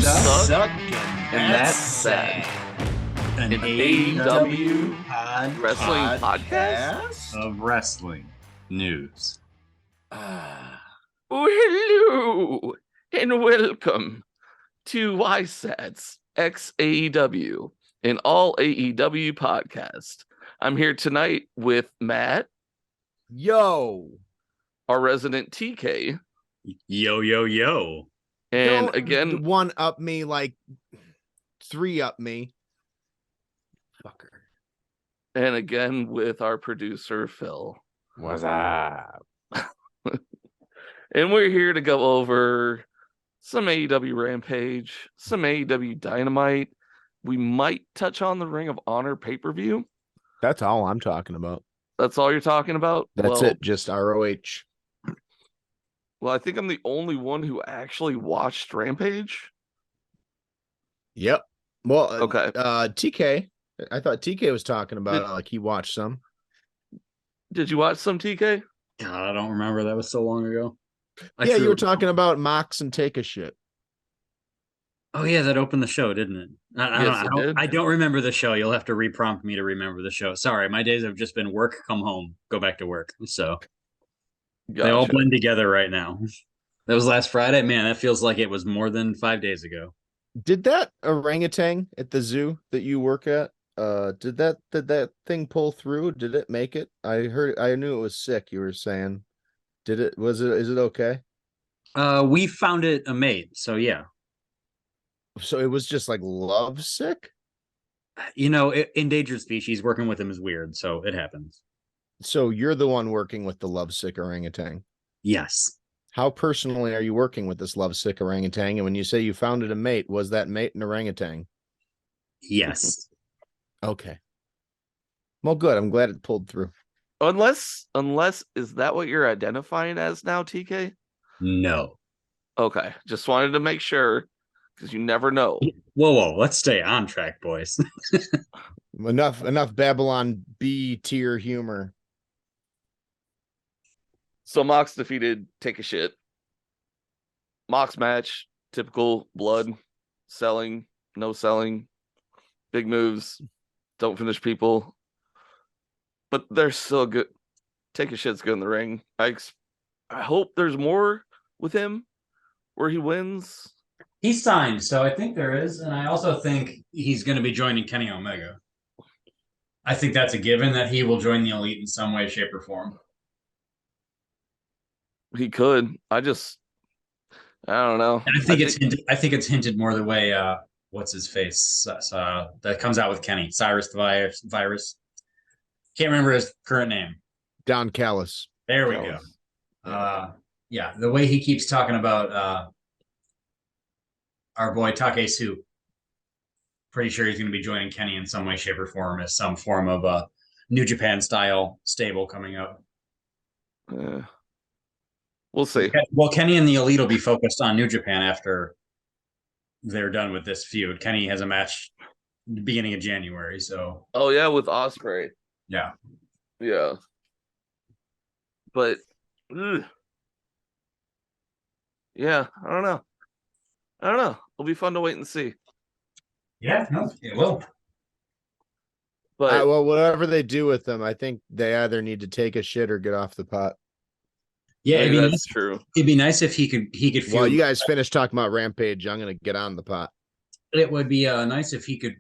suck, and that's sad. An AEW wrestling podcast of wrestling news. Oh, hello and welcome to YSATS X AEW, an all AEW podcast. I'm here tonight with Matt. Yo. Our resident TK. Yo. And Don't again, one up me like three up me. Fucker. And again with our producer, Phil. What's up? And we're here to go over some AEW Rampage, some AEW Dynamite. We might touch on the Ring of Honor pay-per-view. That's all I'm talking about. That's all you're talking about? That's it, just ROH. Well, I think I'm the only one who actually watched Rampage. Yep. Well, okay. TK, I thought TK was talking about it, like he watched some. Did you watch some, TK? God, I don't remember. That was so long ago. You were talking about Mox and Take a Shit. Oh yeah, that opened the show, didn't it? I don't remember the show. You'll have to reprompt me to remember the show. Sorry, my days have just been work, come home, go back to work. So They all blend together right now. That was last Friday. Man, that feels like it was more than 5 days ago. Did that orangutan at the zoo that you work at, did that thing pull through? Did it make it? I knew it was sick, you were saying. Is it okay? We found it a mate, so yeah. So it was just like love sick? Endangered species, working with them is weird, so it happens. So you're the one working with the lovesick orangutan? Yes. How personally are you working with this lovesick orangutan? And when you say you founded a mate, was that mate an orangutan? Yes. Okay. Well, good. I'm glad it pulled through. Unless is that what you're identifying as now, TK? No. Okay. Just wanted to make sure, because you never know. Whoa. Let's stay on track, boys. Enough Babylon B tier humor. So Mox defeated Take a Shit. Mox match, typical blood, selling, no selling, big moves, don't finish people. But they're still good. Take a Shit's good in the ring. I hope there's more with him where he wins. He's signed, so I think there is. And I also think he's going to be joining Kenny Omega. I think that's a given that he will join the Elite in some way, shape, or form. He could. I don't know. I think it's hinted more the way what's his face that comes out with Kenny, Cyrus the Virus. Can't remember his current name. Don Callis. There we go. Yeah, the way he keeps talking about our boy Takesu. Pretty sure he's going to be joining Kenny in some way, shape, or form as some form of New Japan style stable coming up. We'll see. Well, Kenny and the Elite will be focused on New Japan after they're done with this feud. Kenny has a match the beginning of January, so. Oh yeah, with Ospreay. Yeah. But yeah, I don't know. It'll be fun to wait and see. Yeah, no, it will. But well, whatever they do with them, I think they either need to take a shit or get off the pot. Yeah, that's true. It'd be nice if he could feud. Well, you guys finished talking about Rampage. I'm gonna get on the pot. It would be nice if he could,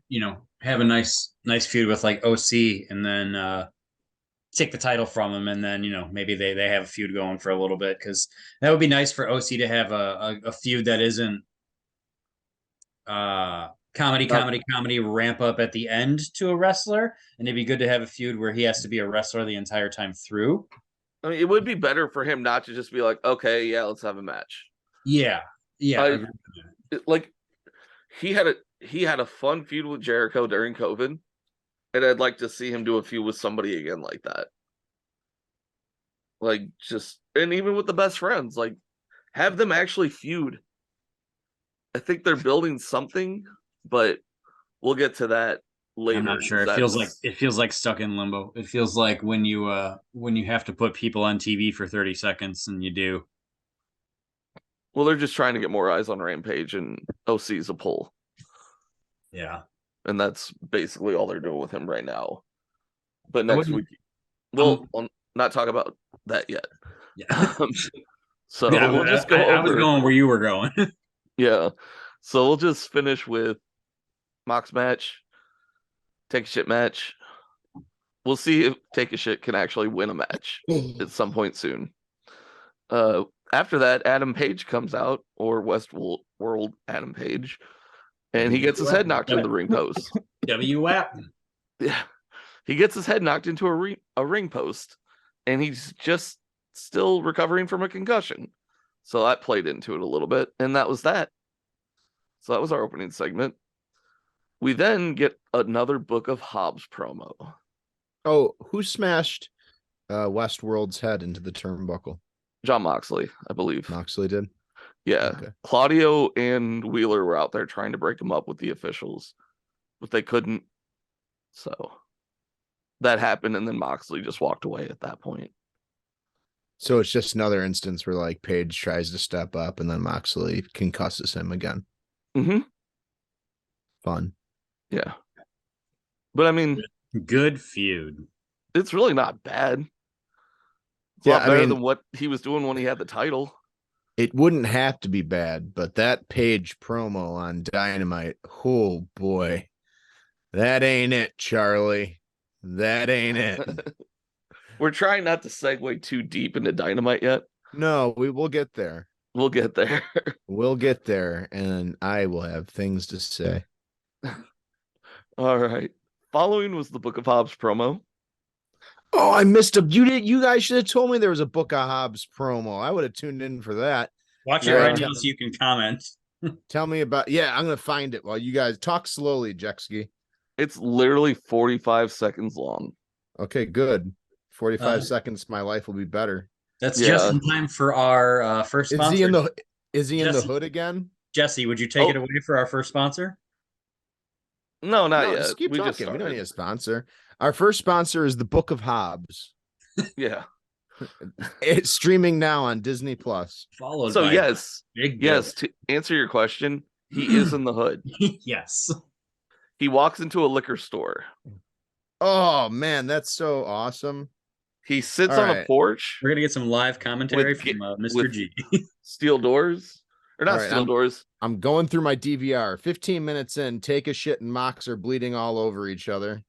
have a nice feud with like OC and then take the title from him, and then maybe they have a feud going for a little bit, because that would be nice for OC to have a feud that isn't comedy ramp up at the end to a wrestler, and it'd be good to have a feud where he has to be a wrestler the entire time through. I mean, it would be better for him not to just be like, okay, yeah, let's have a match. Yeah. Like he had a fun feud with Jericho during COVID, and I'd like to see him do a feud with somebody again like that. Like, and even with the best friends, like, have them actually feud. I think they're building something, but we'll get to that later. I'm not sure. It feels like stuck in limbo. It feels like when you have to put people on TV for 30 seconds, and you do. Well, they're just trying to get more eyes on Rampage, and OC's a pull. Yeah. And that's basically all they're doing with him right now. But next week, we'll not talk about that yet. Yeah. So we'll just go over. I was going where you were going. Yeah. So we'll just finish with Mox match, Take a Shit match. We'll see if Take a Shit can actually win a match at some point soon. After that, Adam Page comes out, or Westworld Adam Page, and he gets his head knocked into the ring post. WWAP. Yeah. He gets his head knocked into a ring post, and he's just still recovering from a concussion. So that played into it a little bit, and that was that. So that was our opening segment. We then get another Book of Hobbs promo. Oh, who smashed Westworld's head into the turnbuckle? Jon Moxley, I believe. Moxley did? Yeah. Okay. Claudio and Wheeler were out there trying to break him up with the officials, but they couldn't. So that happened, and then Moxley just walked away at that point. So it's just another instance where like Page tries to step up and then Moxley concusses him again. Mm-hmm. Fun. Yeah. But I mean, good feud. It's really not bad. It's a lot better than what he was doing when he had the title. It wouldn't have to be bad, but that Page promo on Dynamite, oh boy. That ain't it, Charlie. That ain't it. We're trying not to segue too deep into Dynamite yet. No, we will get there. We'll get there. We'll get there, and I will have things to say. All right. Following was the Book of Hobbs promo. Oh, I missed a. You guys should have told me there was a Book of Hobbs promo. I would have tuned in for that. Watch it right now so you can comment. Tell me about. Yeah, I'm gonna find it while you guys talk slowly, Jexky. It's literally 45 seconds long. Okay, good. 45 seconds, my life will be better. That's just in time for our first sponsor. Is he in the hood again? Jesse, would you take it away for our first sponsor? No, not yet. Just keep talking. We don't need a sponsor. Our first sponsor is the Book of Hobbs. Yeah. It's streaming now on Disney Plus. Followed so by yes, to answer your question, he is in the hood. Yes. He walks into a liquor store. Oh man, that's so awesome. He sits on a porch. We're gonna get some live commentary from Mr. G. Steel doors. Or not steel doors. I'm going through my DVR. 15 minutes in, Take a Shit and Mox are bleeding all over each other.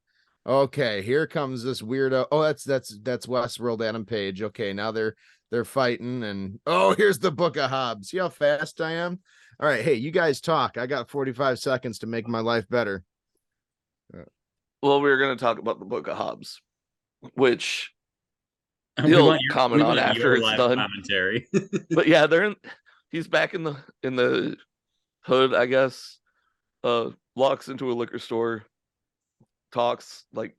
Okay, here comes this weirdo. Oh, that's Westworld Adam Page. Okay, now they're fighting, and oh, here's the Book of Hobbs. See how fast I am? All right, hey, you guys talk. I got 45 seconds to make my life better. Well, we're going to talk about the Book of Hobbs, which he'll comment on after it's done. Commentary. But yeah, he's back in the hood, I guess. Walks into a liquor store, talks like,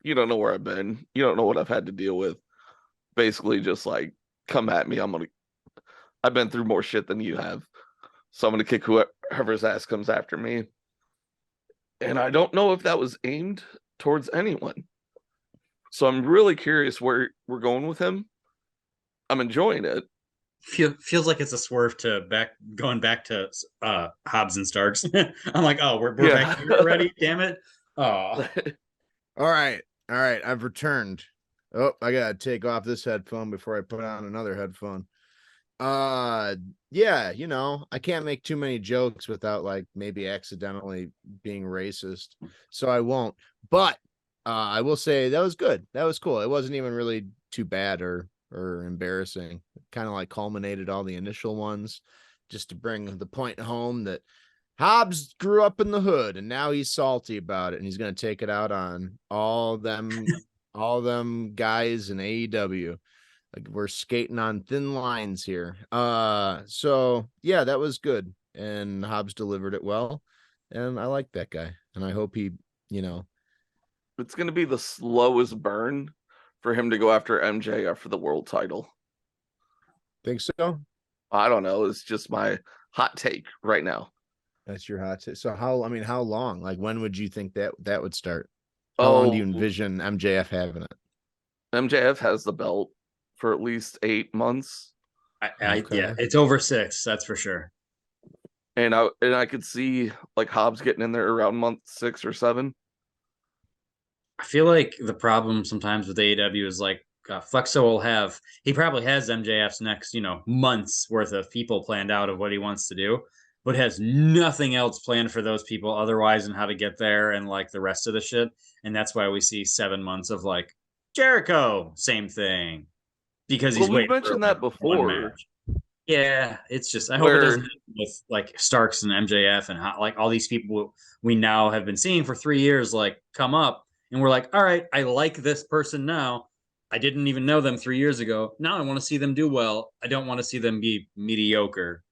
you don't know where I've been, you don't know what I've had to deal with. Basically just like, come at me, I've been through more shit than you have, so I'm gonna kick whoever's ass comes after me. And I don't know if that was aimed towards anyone, so I'm really curious where we're going with him. I'm enjoying it. Feels like it's a swerve to going back to Hobbs and Starks. I'm like, oh, we're back here already. Damn it. Oh. All right. I've returned. Oh, I gotta take off this headphone before I put on another headphone. Yeah, I can't make too many jokes without like maybe accidentally being racist, so I won't. But I will say that was good. That was cool. It wasn't even really too bad or embarrassing. Kind of like culminated all the initial ones just to bring the point home that Hobbs grew up in the hood and now he's salty about it and he's going to take it out on all them guys in AEW. Like we're skating on thin lines here. So yeah, that was good. And Hobbs delivered it well. And I like that guy. And I hope he, it's going to be the slowest burn for him to go after MJF for the world title. Think so? I don't know. It's just my hot take right now. That's your hot take. So how long? Like when would you think that would start? How long do you envision MJF having it? MJF has the belt for at least 8 months. Yeah, it's over 6. That's for sure. And I could see like Hobbs getting in there around month 6 or 7. I feel like the problem sometimes with AEW is like Flexo will have he probably has MJF's next months worth of people planned out of what he wants to do, but has nothing else planned for those people otherwise and how to get there and like the rest of the shit. And that's why we see 7 months of like Jericho, same thing, because he's we waiting for mentioned like that one before. match. Yeah, it's just I hope it doesn't happen with like Starks and MJF and like all these people we now have been seeing for 3 years like come up and we're like, all right, I like this person now. I didn't even know them 3 years ago. Now I want to see them do well. I don't want to see them be mediocre.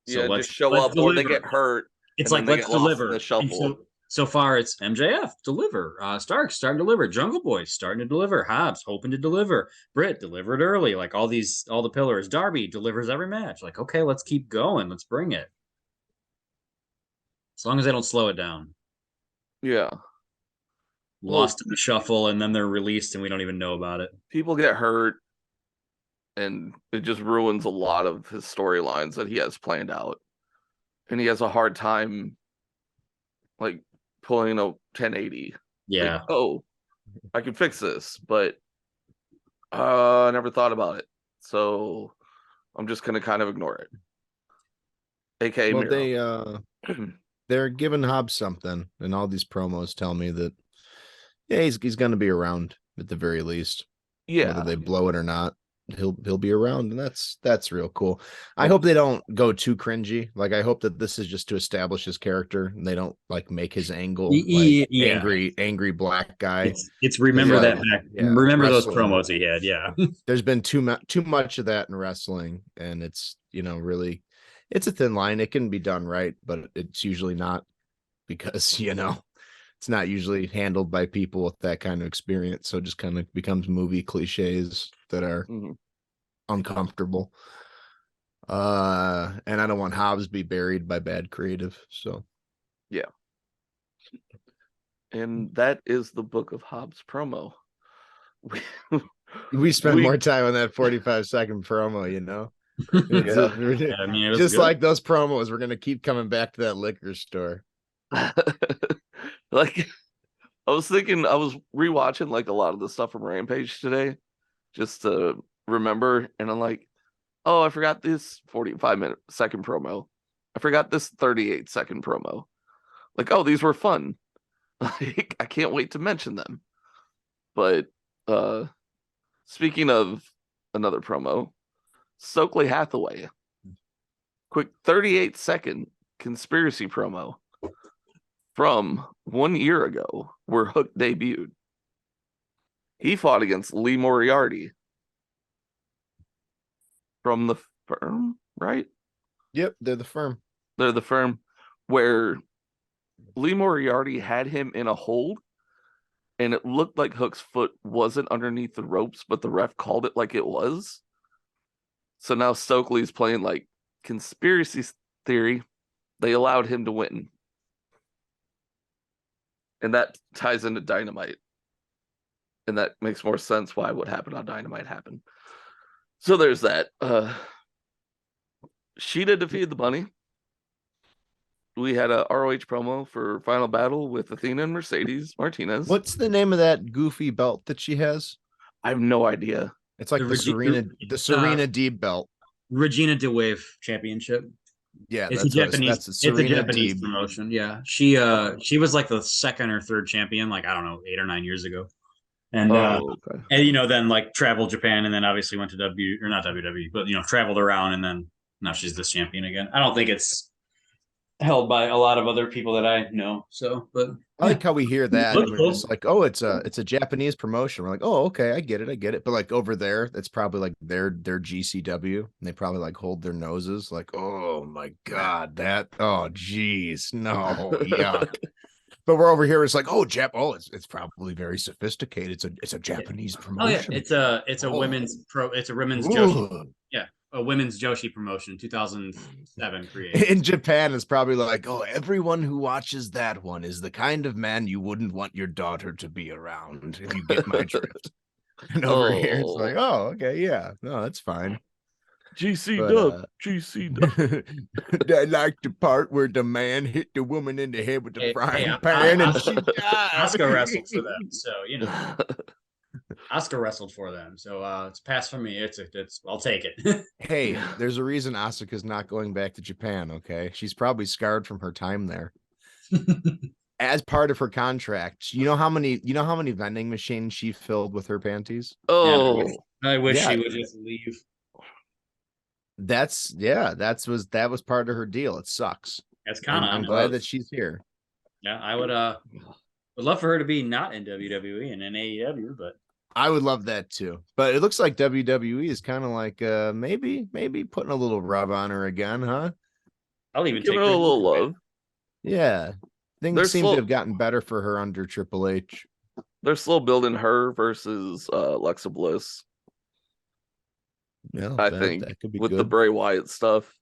So Yeah, let's just show let's up or deliver. they get hurt. It's and like then they let's get lost in the deliver. shuffle. So far it's MJF deliver, Stark starting to deliver, Jungle Boy starting to deliver, Hobbs hoping to deliver, Britt delivered early, like all the pillars. Darby delivers every match. Like okay, let's keep going, let's bring it. As long as they don't slow it down. Yeah. Lost in the shuffle and then they're released and we don't even know about it. People get hurt and it just ruins a lot of his storylines that he has planned out. And he has a hard time like pulling a 1080. Yeah. Like, I can fix this, but I never thought about it. So I'm just gonna kind of ignore it. AKA well, Miro. they're giving Hobbs something, and all these promos tell me that he's gonna be around at the very least. Yeah. Whether they blow it or not, he'll be around, and that's real cool. I hope they don't go too cringy. Like I hope that this is just to establish his character and they don't like make his angle like angry black guy. It's remember that back. Remember those promos he had. Yeah. There's been too much of that in wrestling, and it's really it's a thin line. It can be done right, but it's usually not, because it's not usually handled by people with that kind of experience. So it just kind of becomes movie cliches that are uncomfortable. And I don't want Hobbs to be buried by bad creative. So yeah. And that is the Book of Hobbs promo. We spent more time on that 45-second promo, I mean, it was just good. Like those promos, we're gonna keep coming back to that liquor store. Like I was thinking, I was rewatching like a lot of the stuff from Rampage today just to remember, and I'm like, oh, I forgot this 45-second promo. I forgot this 38-second promo. Like, oh, these were fun. Like, I can't wait to mention them. But speaking of another promo, Stokely Hathaway, quick 38-second conspiracy promo from 1 year ago where Hook debuted. He fought against Lee Moriarty from the Firm, right? Yep, they're the Firm. They're the Firm, where Lee Moriarty had him in a hold, and it looked like Hook's foot wasn't underneath the ropes, but the ref called it like it was. So now Stokely's playing like conspiracy theory. They allowed him to win. And that ties into Dynamite. And that makes more sense why what happened on Dynamite happened. So there's that. Sheeta defeated the Bunny. We had a ROH promo for Final Battle with Athena and Mercedes Martinez. What's the name of that goofy belt that she has? I have no idea. It's like the Serena Deeb belt. Regina DeWave Championship. Yeah, it's a Japanese promotion. Yeah, she was like the second or third champion, like I don't know, 8 or 9 years ago, and then like traveled Japan, and then obviously went to not WWE, but traveled around, and then now she's this champion again. I don't think it's held by a lot of other people that I know. So, but I like how we hear that. We're just like, oh, it's a Japanese promotion. We're like, oh, okay, I get it. But like over there, it's probably like their GCW, and they probably like hold their noses, like, oh my god, oh geez, no, yuck. But we're over here, it's like, it's probably very sophisticated. It's a Japanese promotion. Oh yeah, it's a women's Joshi. Yeah. A women's Joshi promotion, 2007 created. In Japan, it's probably like, oh, everyone who watches that one is the kind of man you wouldn't want your daughter to be around, if you get my drift. And over here, it's like, oh, okay, yeah, no, that's fine. GC But, Dub, GC Dub. I like the part where the man hit the woman in the head with the Hey, frying pan and she died. Oscar wrestled for them, so you know. Oscar wrestled for them, so it's a pass for me. It's I'll take it. Hey, there's a reason Asuka's not going back to Japan, okay? She's probably scarred from her time there. As part of her contract, you know how many vending machines she filled with her panties? Oh, I wish Yeah. she would just leave. That was part of her deal. It sucks. That's kind of. I'm glad that she's here. Yeah, I would love for her to be not in WWE and in AEW, but I would love that too. But it looks like WWE is kind of like maybe putting a little rub on her again, huh? I'll even give take her a little love. Yeah. Things seem to have gotten better for her under Triple H. They're slow building her versus Alexa Bliss. Yeah, I think that could be with good. the Bray Wyatt stuff.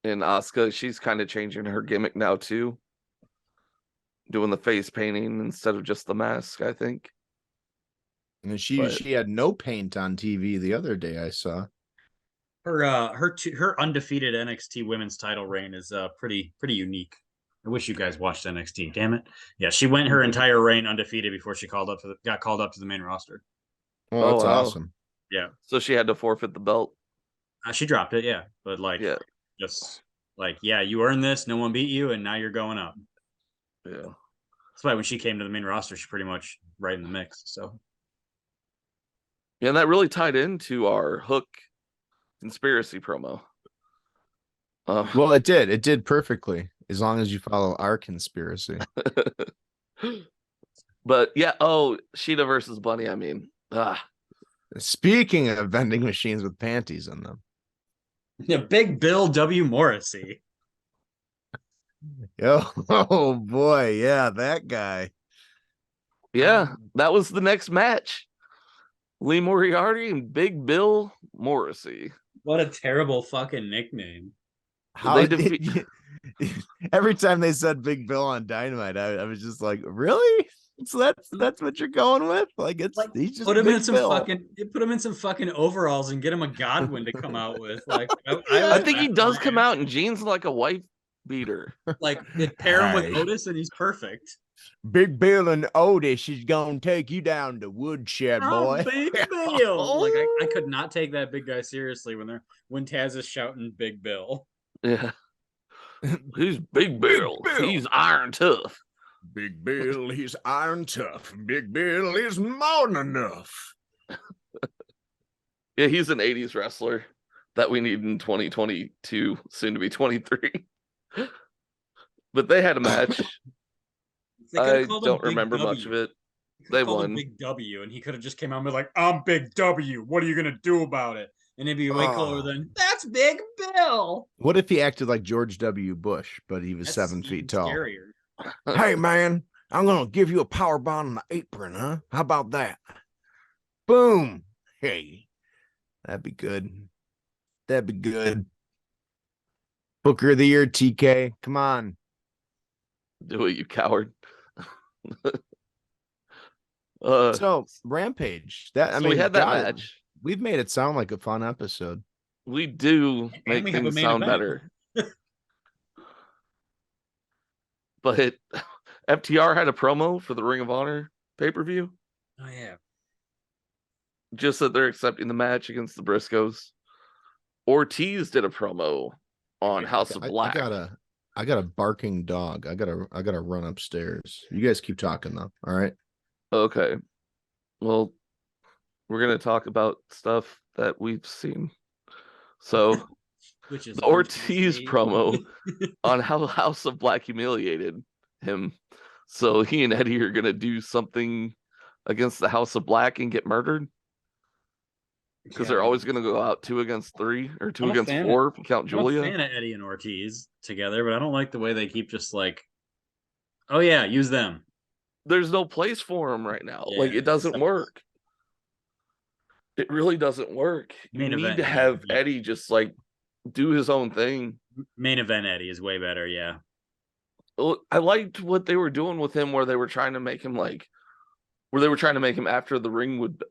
And Asuka, she's kind of changing her gimmick now too. Doing the face painting instead of just the mask, I think. And she had no paint on TV the other day I saw. Her undefeated NXT women's title reign is pretty unique. I wish you guys watched NXT. Damn it! Yeah, she went her entire reign undefeated before she got called up to the main roster. Oh, that's awesome. Yeah. So she had to forfeit the belt. She dropped it, yeah, but just you earned this. No one beat you, and now you're going up. Yeah. That's why when she came to the main roster, she's pretty much right in the mix. So. Yeah, and that really tied into our Hook conspiracy promo. Well, it did. It did perfectly, as long as you follow our conspiracy. But yeah, Sheeta versus Bunny. I mean, Speaking of vending machines with panties in them. Yeah, Big Bill W. Morrissey. Oh boy, yeah, that guy. Yeah, that was the next match. Lee Moriarty and Big Bill Morrissey. What a terrible fucking nickname. Every time they said Big Bill on Dynamite, I was just like, really? So that's what you're going with? Like he's just put him in some Bill. put him in some fucking overalls and get him a Godwin to come out with. Like I think he does come out in jeans like a wife beater. Like pair him with Otis and he's perfect. Big Bill and Otis, she's gonna take you down to woodshed, boy. Big Bill. Like I could not take that big guy seriously when Taz is shouting Big Bill. Yeah. He's Big Bill. He's iron tough. Big Bill, he's iron tough. Big Bill is more than enough. Yeah, he's an 80s wrestler that we need in 2022, soon to be 23. But they had a match. I don't remember much of it. They won. Big W, and he could have just came out and been like, "I'm Big W. What are you gonna do about it?" And it'd be way cooler than "That's Big Bill." What if he acted like George W. Bush, but he was 7 feet tall? Scarier. Hey man, I'm gonna give you a power bomb on the apron, huh? How about that? Boom! Hey, that'd be good. That'd be good. Booker of the year, TK. Come on, do it, you coward. So Rampage. We had that match. We've made it sound like a fun episode. We do make things sound better. But FTR had a promo for the Ring of Honor pay-per-view. Oh yeah. Just that they're accepting the match against the Briscoes. Ortiz did a promo on House of Black. I got a barking dog. I gotta run upstairs. You guys keep talking though. All right. Okay. Well, we're gonna talk about stuff that we've seen. So Which is the Ortiz promo on how House of Black humiliated him. So he and Eddie are gonna do something against the House of Black and get murdered. Because they're always gonna go out 2 against 3 or 2 against 4 if you count Julia. I'm a fan of Eddie and Ortiz together, but I don't like the way they keep just like, oh yeah, use them. There's no place for him right now. Yeah, like it doesn't work. It really doesn't work. You need to have Eddie just like do his own thing. Main event Eddie is way better, yeah. I liked what they were doing with him where they were trying to make him after the ring would,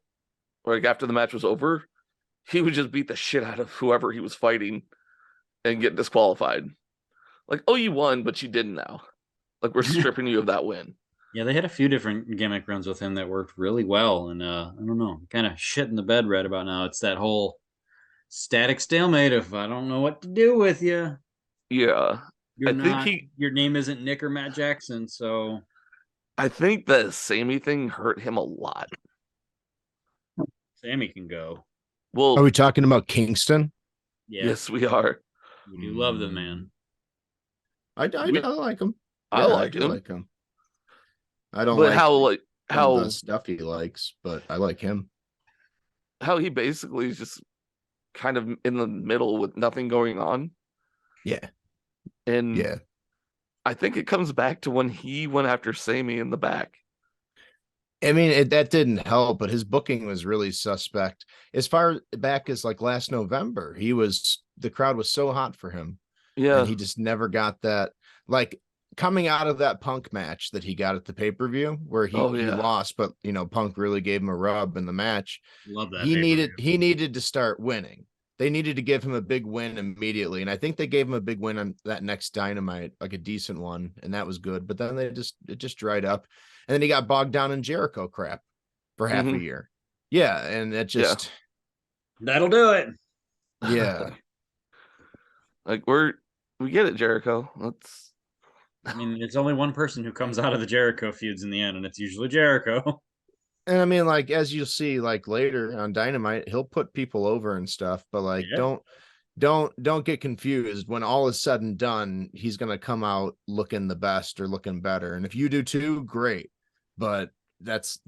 like after the match was over, he would just beat the shit out of whoever he was fighting and get disqualified. Like, oh, you won, but you didn't now. Like, we're stripping you of that win. Yeah, they had a few different gimmick runs with him that worked really well. And I don't know, kind of shit in the bed right about now. It's that whole static stalemate of I don't know what to do with you. Yeah. Your name isn't Nick or Matt Jackson, so I think the Sammy thing hurt him a lot. Sammy can go. Well, are we talking about Kingston? Yes, we are. We do love the man. I like him. I like him. I don't but like how the stuff he likes, but I like him. How he basically is just kind of in the middle with nothing going on. Yeah. And yeah, I think it comes back to when he went after Sammy in the back. I mean, that didn't help, but his booking was really suspect. As far back as like last November, the crowd was so hot for him. Yeah. And he just never got that. Like coming out of that Punk match that he got at the pay-per-view where he lost, but Punk really gave him a rub in the match. Love that. He needed to start winning. They needed to give him a big win immediately. And I think they gave him a big win on that next Dynamite, like a decent one. And that was good. But then it just dried up. And then he got bogged down in Jericho crap for half a year. Yeah. And that just. That'll do it. Yeah. Like we get it, Jericho. I mean, it's only one person who comes out of the Jericho feuds in the end, and it's usually Jericho. And I mean, like, as you'll see, like later on Dynamite, he'll put people over and stuff, but like, don't get confused. When all is said and done, he's going to come out looking the best or looking better. And if you do too, great. But that's,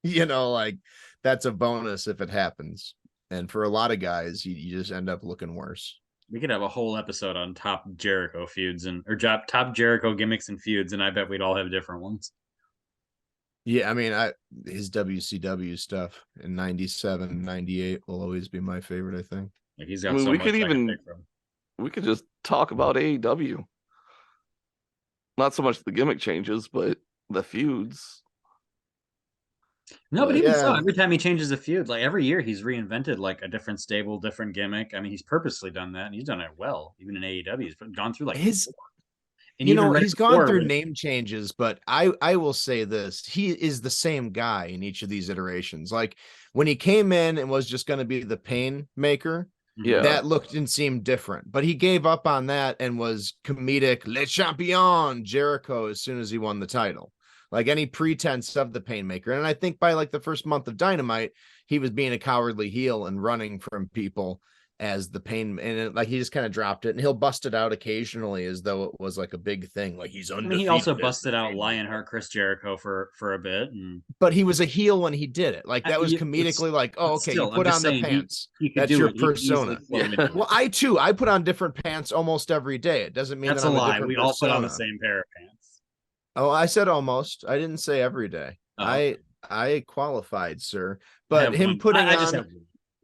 like that's a bonus if it happens. And for a lot of guys, you just end up looking worse. We could have a whole episode on top Jericho feuds or top Jericho gimmicks and feuds, and I bet we'd all have different ones. Yeah, I mean, his WCW stuff in 97, 98 will always be my favorite, I think. Like he's got we could just talk about AEW. Not so much the gimmick changes, but the feuds. No, but even so, every time he changes a feud, like every year he's reinvented like a different stable, different gimmick. I mean, he's purposely done that, and he's done it well. Even in AEW, he's gone through like he's gone through name changes, but I will say this: he is the same guy in each of these iterations. Like when he came in and was just going to be the pain maker, that looked and seemed different. But he gave up on that and was comedic, Le Champion Jericho as soon as he won the title. Like any pretense of the Painmaker. And I think by like the first month of Dynamite, he was being a cowardly heel and running from people as the pain. And like he just kind of dropped it, and he'll bust it out occasionally as though it was like a big thing. Like he's undefeated. He also busted out Lionheart Chris Jericho for a bit. But he was a heel when he did it. Like that was comedically like, oh, okay, you put on the pants. That's your persona. Well, I put on different pants almost every day. It doesn't mean that's that I'm a lie. We all put on the same pair of pants. Oh, I said almost. I didn't say every day. Oh. I qualified, sir. But him putting on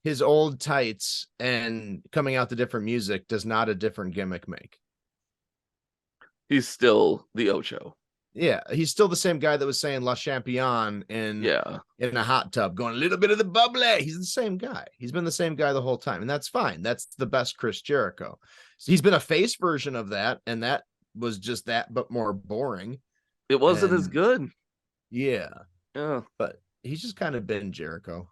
his old tights and coming out to different music does not a different gimmick make. He's still the Ocho. Yeah, he's still the same guy that was saying La Champion in a hot tub, going a little bit of the bubbly. He's the same guy. He's been the same guy the whole time, and that's fine. That's the best Chris Jericho. So he's been a face version of that, and that was just that, but more boring. It wasn't as good. Yeah. But he's just kind of been Jericho.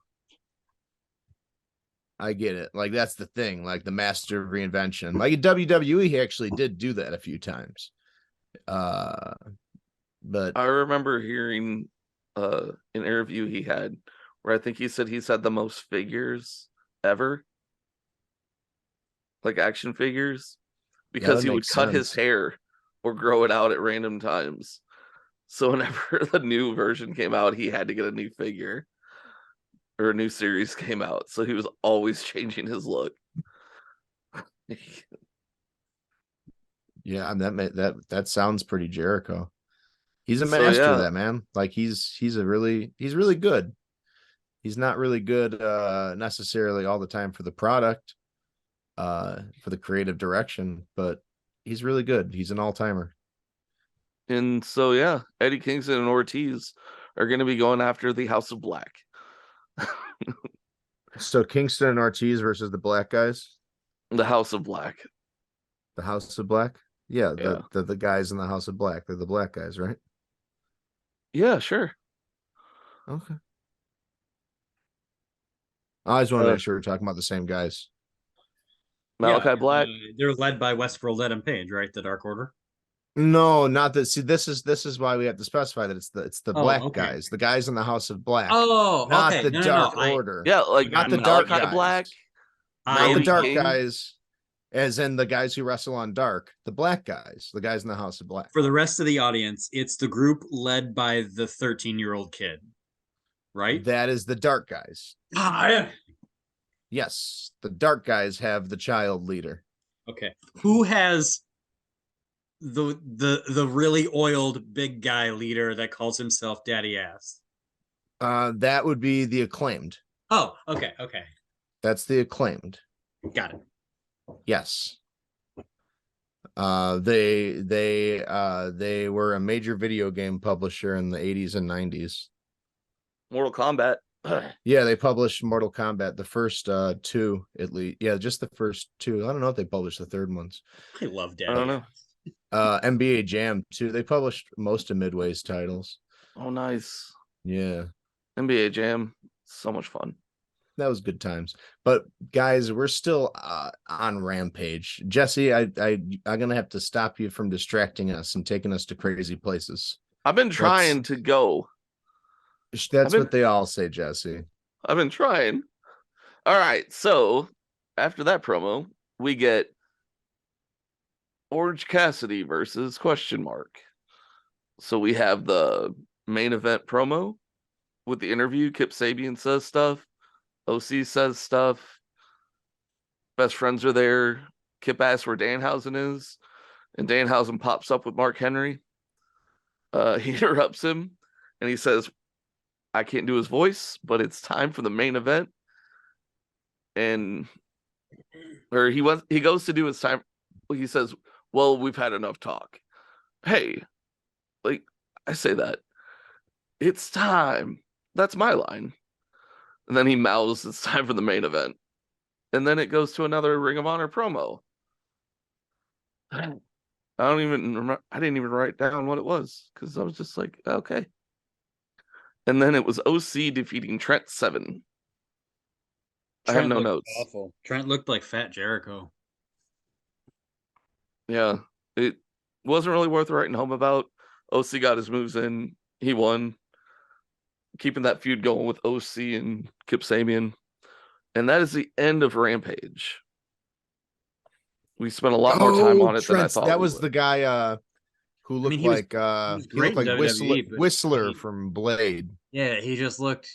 I get it. Like, that's the thing. Like, the master of reinvention. Like, in WWE, he actually did do that a few times. But I remember hearing an interview he had where I think he said he's had the most figures ever. Like, action figures. Because he would cut his hair or grow it out at random times. So whenever the new version came out, he had to get a new figure or a new series came out. So he was always changing his look. Yeah, that sounds pretty Jericho. He's a master of that, man. Like he's really good. He's not really good necessarily all the time for the product, for the creative direction, but he's really good. He's an all-timer. And so, Eddie Kingston and Ortiz are going to be going after the House of Black. So Kingston and Ortiz versus the Black guys. The House of Black. The House of Black. Yeah, Yeah. the guys in the House of Black. They're the black guys, right? Yeah, sure. Okay. I just want to make sure we're talking about the same guys. Malachi Black. They're led by Westworld Ed and Page, right? The Dark Order. No, not that. See, this is why we have to specify that it's the black guys, the guys in the House of Black. Oh, not okay. the Dark Order. Yeah, like not the Malachi Dark guys. Black. Not the Dark King. guys, as in the guys who wrestle on Dark. The black guys, the guys in the House of Black. For the rest of the audience, it's the group led by the 13-year-old kid, right? That is the Dark guys. Yeah. Yes, the Dark guys have the child leader. Okay, who has the really oiled big guy leader that calls himself Daddy Ass? That would be the Acclaimed. Oh, okay. That's the Acclaimed. Got it. Yes. They were a major video game publisher in the 80s and 90s. Mortal Kombat. Yeah, they published Mortal Kombat, the first two at least. Yeah, just the first two. I don't know if they published the third ones. I love Daddy. I don't know. NBA Jam too. They published most of Midway's titles. Oh, nice. Yeah. NBA Jam. So much fun. That was good times. But guys, we're still on Rampage. Jesse, I'm gonna have to stop you from distracting us and taking us to crazy places. I've been trying to go. That's what they all say, Jesse. I've been trying. All right. So after that promo, we get Orange Cassidy versus ? So we have the main event promo with the interview. Kip Sabian says stuff. OC says stuff. Best friends are there. Kip asks where Danhausen is, and Danhausen pops up with Mark Henry. He interrupts him, and he says, I can't do his voice, but it's time for the main event. He goes to do his time. He says, well, we've had enough talk. Hey, like I say that. It's time. That's my line. And then he mouths, it's time for the main event. And then it goes to another Ring of Honor promo. I don't even remember. I didn't even write down what it was because I was just like, okay. And then it was OC defeating Trent Seven. I have no notes. Awful. Trent looked like Fat Jericho. Yeah, it wasn't really worth writing home about. OC got his moves in. He won. Keeping that feud going with OC and Kip Sabian. And that is the end of Rampage. We spent a lot more time on it than I thought. That was the guy who looked he looked like WWE, Whistler from Blade. Yeah, he just looked,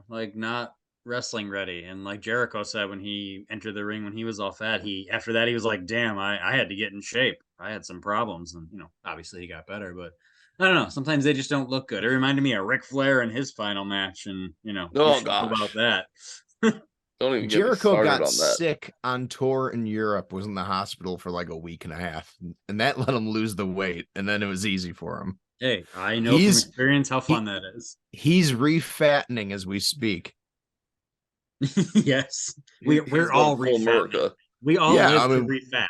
like not wrestling ready. And like Jericho said when he entered the ring when he was all fat, after that he was like, damn, I had to get in shape. I had some problems. And obviously he got better, but I don't know. Sometimes they just don't look good. It reminded me of Ric Flair in his final match, and oh gosh, about that. Don't even Jericho got sick on tour in Europe, was in the hospital for like a week and a half, and that let him lose the weight, and then it was easy for him. Hey, I know from experience how fun that is. He's refattening as we speak. Yes, we're all refattening. We all live to refat.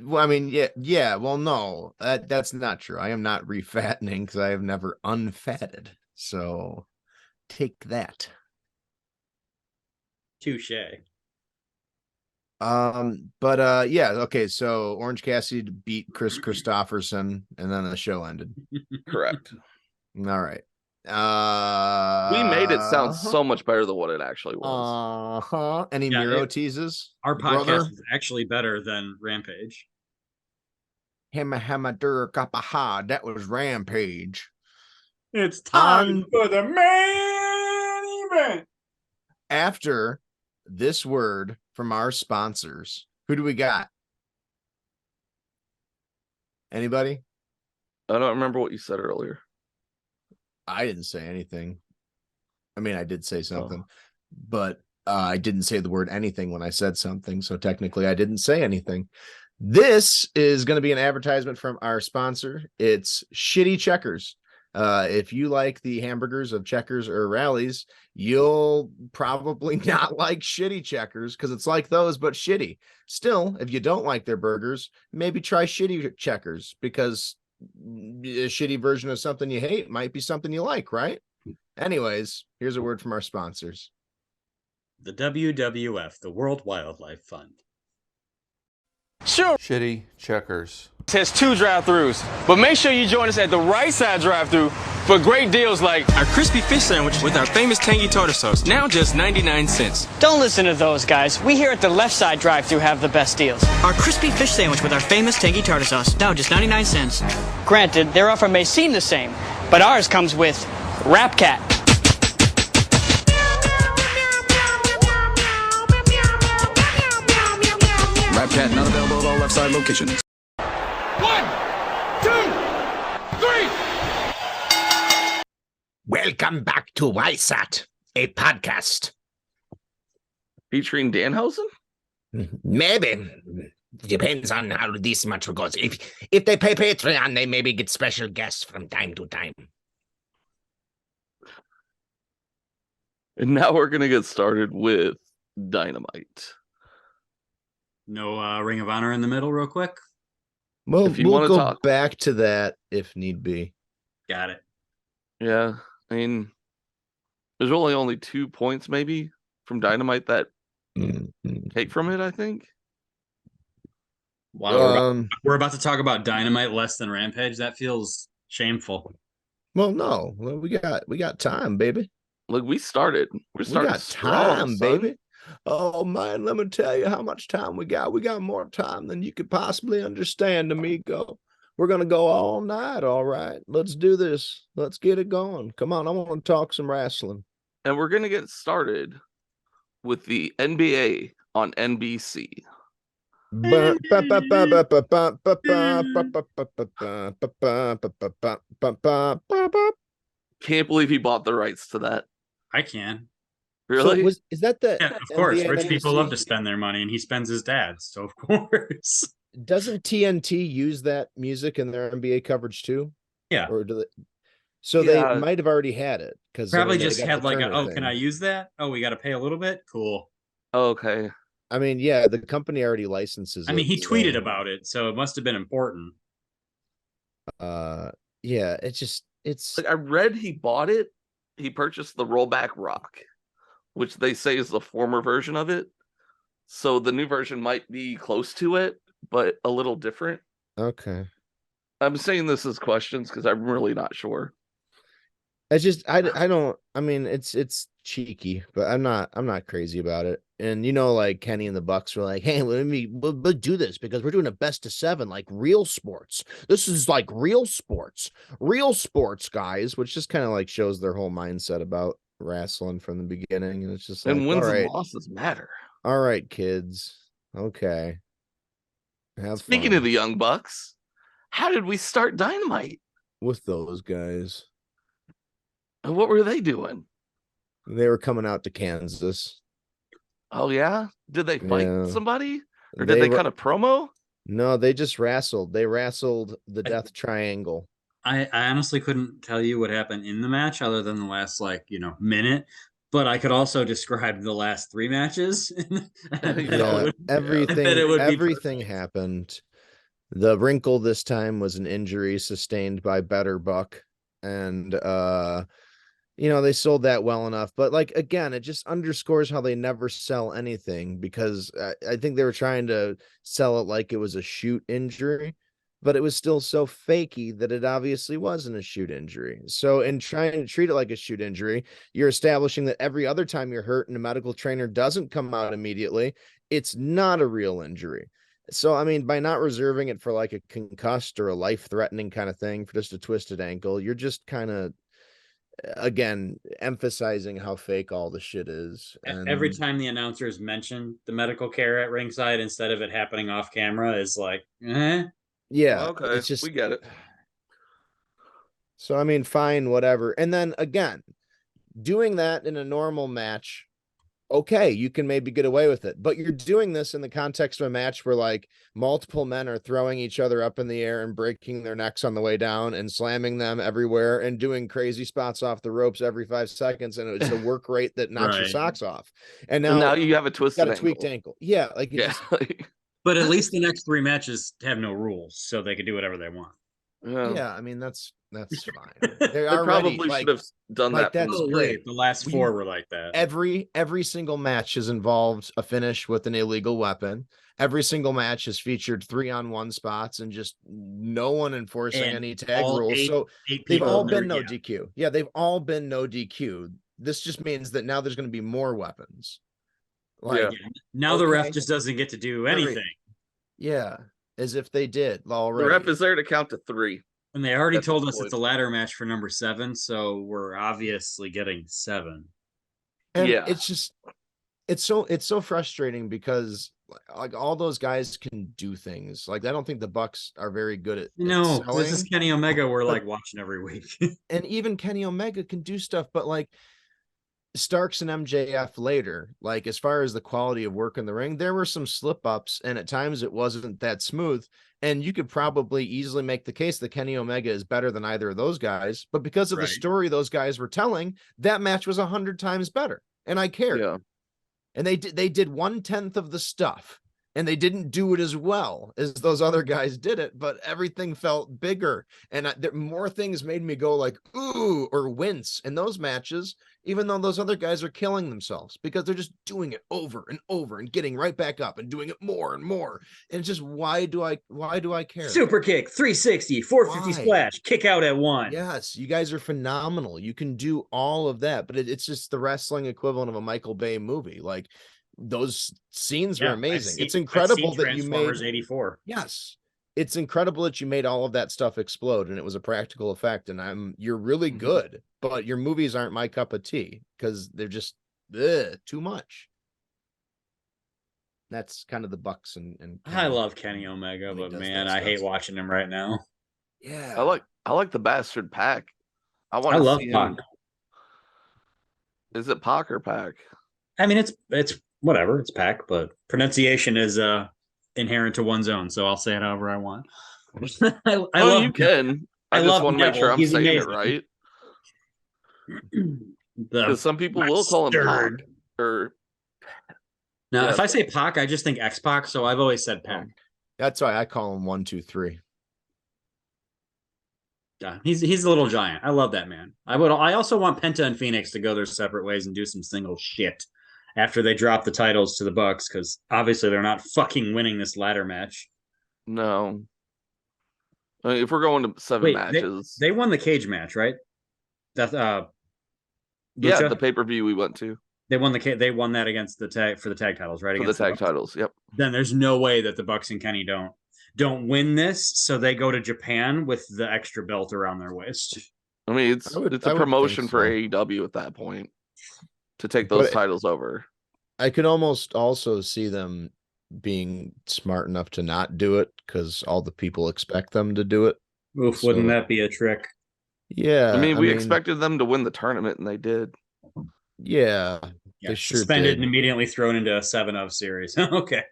Well, I mean, yeah. Well, no, that's not true. I am not refattening because I have never unfatted. So take that. Touche. But yeah, okay. So Orange Cassidy beat Chris Christopherson, and then the show ended. Correct. All right. We made it sound so much better than what it actually was. Any Miro teases? Our podcast is actually better than Rampage. That was Rampage. It's time for the main event. After this word from our sponsors, who do we got? Anybody? I don't remember what you said earlier. I didn't say anything. I mean, I did say something, but I didn't say the word anything when I said something. So technically I didn't say anything. This is going to be an advertisement from our sponsor. It's Shitty Checkers. If you like the hamburgers of Checkers or Rallies, you'll probably not like shitty Checkers because it's like those, but shitty. Still, if you don't like their burgers, maybe try shitty Checkers because a shitty version of something you hate might be something you like, right? Anyways, here's a word from our sponsors. The WWF, the World Wildlife Fund. Sure. Shitty Checkers. It has 2 drive-thrus, but make sure you join us at the right side drive-thru for great deals like our crispy fish sandwich with our famous tangy tartar sauce, now just 99 cents. Don't listen to those guys. We here at the left side drive-thru have the best deals. Our crispy fish sandwich with our famous tangy tartar sauce, now just 99 cents. Granted, their offer may seem the same, but ours comes with Rap Cat. Rap Cat not available at all left side locations. 1, 2, 3. Welcome back to YSAT, a podcast. Featuring Danhausen? Maybe. Depends on how this much goes. If they pay Patreon, they maybe get special guests from time to time. And now we're going to get started with Dynamite. No Ring of Honor in the middle real quick? Well, If you we'll wanna go talk. back to that if need be. Got it. Yeah, I mean, there's only 2 points maybe from Dynamite that take from it, I think. Wow, we're about to talk about Dynamite less than Rampage. That feels shameful. Well, no. Well, we got time, baby. Look, we started. We starting got strong, time, son. baby. Oh man, let me tell you how much time we got. We got more time than you could possibly understand, amigo. We're gonna go all night, all right. Let's do this. Let's get it going. Come on, I want to talk some wrestling. And we're going to get started with the NBA on NBC. Can't believe he bought the rights to that. I can. Really? So is that the Yeah, of course. NBA Rich people NBC? love to spend their money, and he spends his dad's, so of course. Doesn't TNT use that music in their NBA coverage too? Yeah. Or do they? So Yeah. they might have already had it because Probably just had like can I use that? Oh, we got to pay a little bit? Cool. Okay. I mean, yeah, the company already licenses it. I mean, he so, tweeted about it, so it must have been important. yeah, it's Like I read he bought it. He purchased the Rollback Rock, which they say is the former version of it. So the new version might be close to it, but a little different. okay. I'm saying this as questions because I'm really not sure. It's just I don't I mean it's cheeky, but I'm not crazy about it. And like Kenny and the Bucks were like, hey, we'll do this because we're doing a best of 7 like real sports. This is like real sports, guys, which just kind of like shows their whole mindset about wrestling from the beginning. And it's just like, And wins all and right, losses matter. all right, kids. Okay. Have Speaking fun of the Young Bucks, how did we start Dynamite? with those guys. And what were they doing? They were coming out to Kansas. Oh yeah, did they fight Yeah. somebody, or did they were- cut a promo? No, they just wrestled. They wrestled the Death Triangle. I honestly couldn't tell you what happened in the match other than the last minute, but I could also describe the last 3 matches. Yeah, everything happened. The wrinkle this time was an injury sustained by Better Buck, and they sold that well enough. But like again, it just underscores how they never sell anything because I think they were trying to sell it like it was a shoot injury, but it was still so fakey that it obviously wasn't a shoot injury. So in trying to treat it like a shoot injury, you're establishing that every other time you're hurt and a medical trainer doesn't come out immediately, it's not a real injury. So, I mean, by not reserving it for like a concussed or a life-threatening kind of thing for just a twisted ankle, you're just kind of, again, emphasizing how fake all the shit is. And Every time the announcers mention the medical care at ringside instead of it happening off camera is like, yeah, Okay, it's just we get it. So, I mean, fine, whatever. And then again, doing that in a normal match okay, you can maybe get away with it. But you're doing this in the context of a match where like multiple men are throwing each other up in the air and breaking their necks on the way down and slamming them everywhere and doing crazy spots off the ropes every 5 seconds. And it's a work rate that knocks your socks off. And now you have a twisted got a tweaked ankle. Yeah. Like, but at least the next 3 matches have no rules, so they can do whatever they want. Yeah, I mean that's fine. They probably should have done that. That's great. The last 4 were like that. Every single match has involved a finish with an illegal weapon. Every single match has featured 3-on-1 spots and just no one enforcing any tag rules. So they've all been no DQ. Yeah, they've all been no DQ. This just means that now there's going to be more weapons. Like now the ref just doesn't get to do anything. Yeah, as if they did already. The ref is there to count to 3. And they already told us it's a ladder match for number 7, so we're obviously getting 7. And it's just it's so frustrating because like all those guys can do things. Like I don't think the Bucks are very good at this is Kenny Omega we're like watching every week. And even Kenny Omega can do stuff, but like Starks and MJF later, like as far as the quality of work in the ring, there were some slip ups and at times it wasn't that smooth. And you could probably easily make the case that Kenny Omega is better than either of those guys. But because of the story those guys were telling, that match was 100 times better. And I cared. Yeah. And they did 1/10 of the stuff. And they didn't do it as well as those other guys did it, but everything felt bigger. And more things made me go like, ooh, or wince in those matches, even though those other guys are killing themselves because they're just doing it over and over and getting right back up and doing it more and more. And it's just, why do I care? Super kick, 360, 450 splash, kick out at 1. Yes, you guys are phenomenal. You can do all of that, but it's just the wrestling equivalent of a Michael Bay movie. Like, those scenes were amazing. It's incredible that you made 84. Yes. It's incredible that you made all of that stuff explode and it was a practical effect. And you're really good, but your movies aren't my cup of tea because they're just too much. That's kind of the Bucks and I love Kenny Omega, but man, I hate watching him right now. Yeah. I like the Bastard Pac. I love Pac. Is it Pac or Pac? I mean, it's whatever, it's Pac, but pronunciation is inherent to one's own, so I'll say it however I want. You can. I just want to make sure I'm saying it right. Because some people will call him Pac. If I say Pac, I just think X-Pac, so I've always said Pac. That's why I call him 1, 2, 3. Yeah, he's a little giant. I love that man. I also want Penta and Phoenix to go their separate ways and do some single shit after they drop the titles to the Bucks, because obviously they're not fucking winning this ladder match. No. I mean, if we're going to 7 matches. They won the cage match, right? That the pay-per-view we went to. They won that against the tag for the tag titles, right? For the tag titles, yep. Then there's no way that the Bucks and Kenny don't win this, so they go to Japan with the extra belt around their waist. I mean, it's a promotion for AEW at that point to take those titles over. I could almost also see them being smart enough to not do it because all the people expect them to do it. Oof, wouldn't that be a trick? Yeah. I mean, we expected them to win the tournament and they did. Yeah. They suspended and immediately thrown into a 7-0 series. Okay.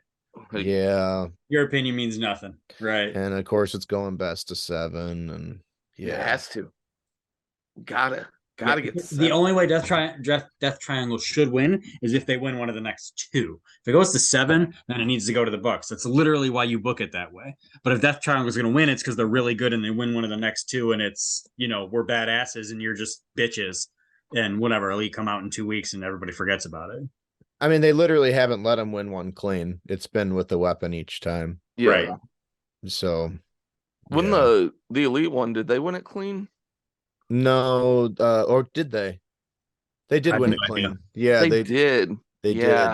Yeah. Your opinion means nothing. Right. And of course it's going best of 7 and it has to. Gotta get the only way Death Triangle should win is if they win one of the next 2. If it goes to 7, then it needs to go to the Bucks. That's literally why you book it that way. But if Death Triangle is going to win, it's because they're really good and they win one of the next 2, and it's, we're badasses and you're just bitches, and whatever, Elite come out in 2 weeks and everybody forgets about it. I mean, they literally haven't let him win one clean. It's been with the weapon each time. Yeah. Right. So when the Elite one, did they win it clean? No, or did they? They did win it clean. Yeah, they did. They did.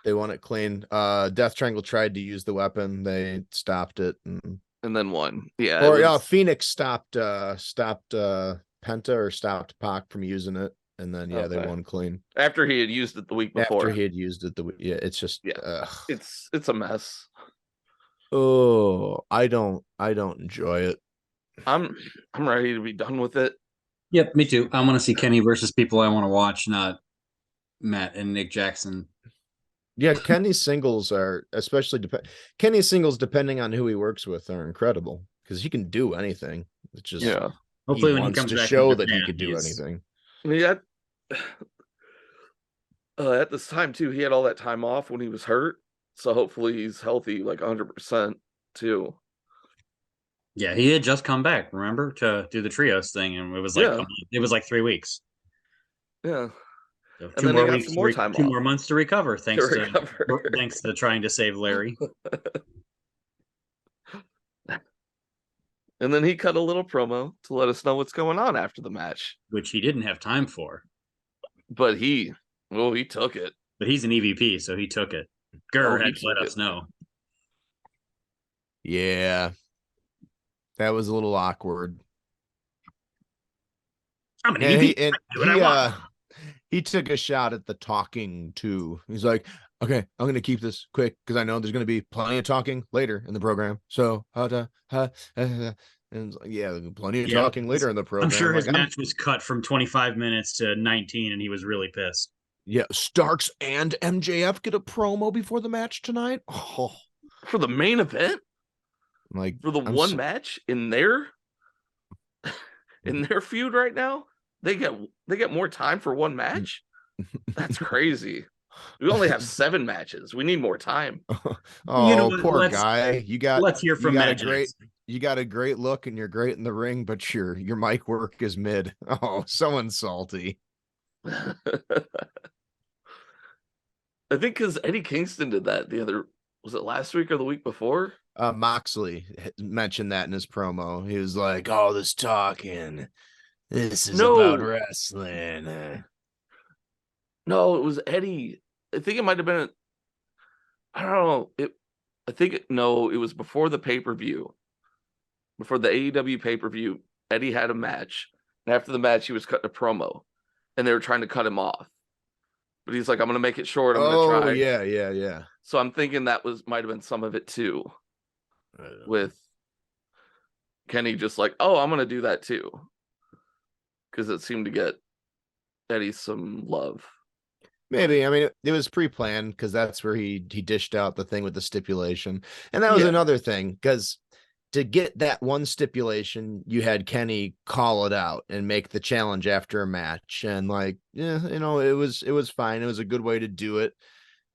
They won it clean. Death Triangle tried to use the weapon. They stopped it and then won. Yeah. Or Phoenix stopped Penta or stopped Pac from using it. And then they won clean. After he had used it the week before. It's just it's a mess. Oh, I don't enjoy it. I'm ready to be done with it. Yep, me too. I want to see Kenny versus people I want to watch, not Matt and Nick Jackson. Yeah, Kenny's singles are especially Kenny's singles, depending on who he works with, are incredible because he can do anything. It's just Hopefully when he wants comes to back show from that he Japan, could do anything. Yeah. At this time too, he had all that time off when he was hurt, so hopefully he's healthy, like 100% too. Yeah, he had just come back, remember, to do the trios thing, and it was like it was like 3 weeks. Yeah. So And then he got some more time two off. more months to recover, thanks to trying to save Larry. And then he cut a little promo to let us know what's going on after the match, which he didn't have time for. But he took it. But he's an EVP, so he took it. Gurr had to let us know. Yeah. That was a little awkward. I'm an EVP. He took a shot at the talking too. He's like, okay, I'm going to keep this quick because I know there's going to be plenty of talking later in the program. So, and yeah, plenty of talking later in the program. I'm sure his match was cut from 25 minutes to 19, and he was really pissed. Yeah, Starks and MJF get a promo before the match tonight. Oh, for the main event, like for the one match in their feud right now. They get more time for one match. That's crazy. We only have 7 matches. We need more time. Poor guy. Let's hear from Matt. You got a great look and you're great in the ring, but your mic work is mid. Oh, so salty. I think because Eddie Kingston did that was it last week or the week before? Moxley mentioned that in his promo. He was like, "All this talking. This is about wrestling." No, it was Eddie. I think it might have been. I don't know. It was before the pay-per-view. Before the AEW pay-per-view, Eddie had a match, and after the match, he was cutting a promo, and they were trying to cut him off. But he's like, "I'm going to make it short. I'm going to try." Yeah. So I'm thinking that might have been some of it too, with Kenny just like, "Oh, I'm going to do that too." Because it seemed to get Eddie some love. Maybe. I mean, it was pre-planned because that's where he dished out the thing with the stipulation. And that was another thing, because to get that one stipulation, you had Kenny call it out and make the challenge after a match. And it was fine. It was a good way to do it.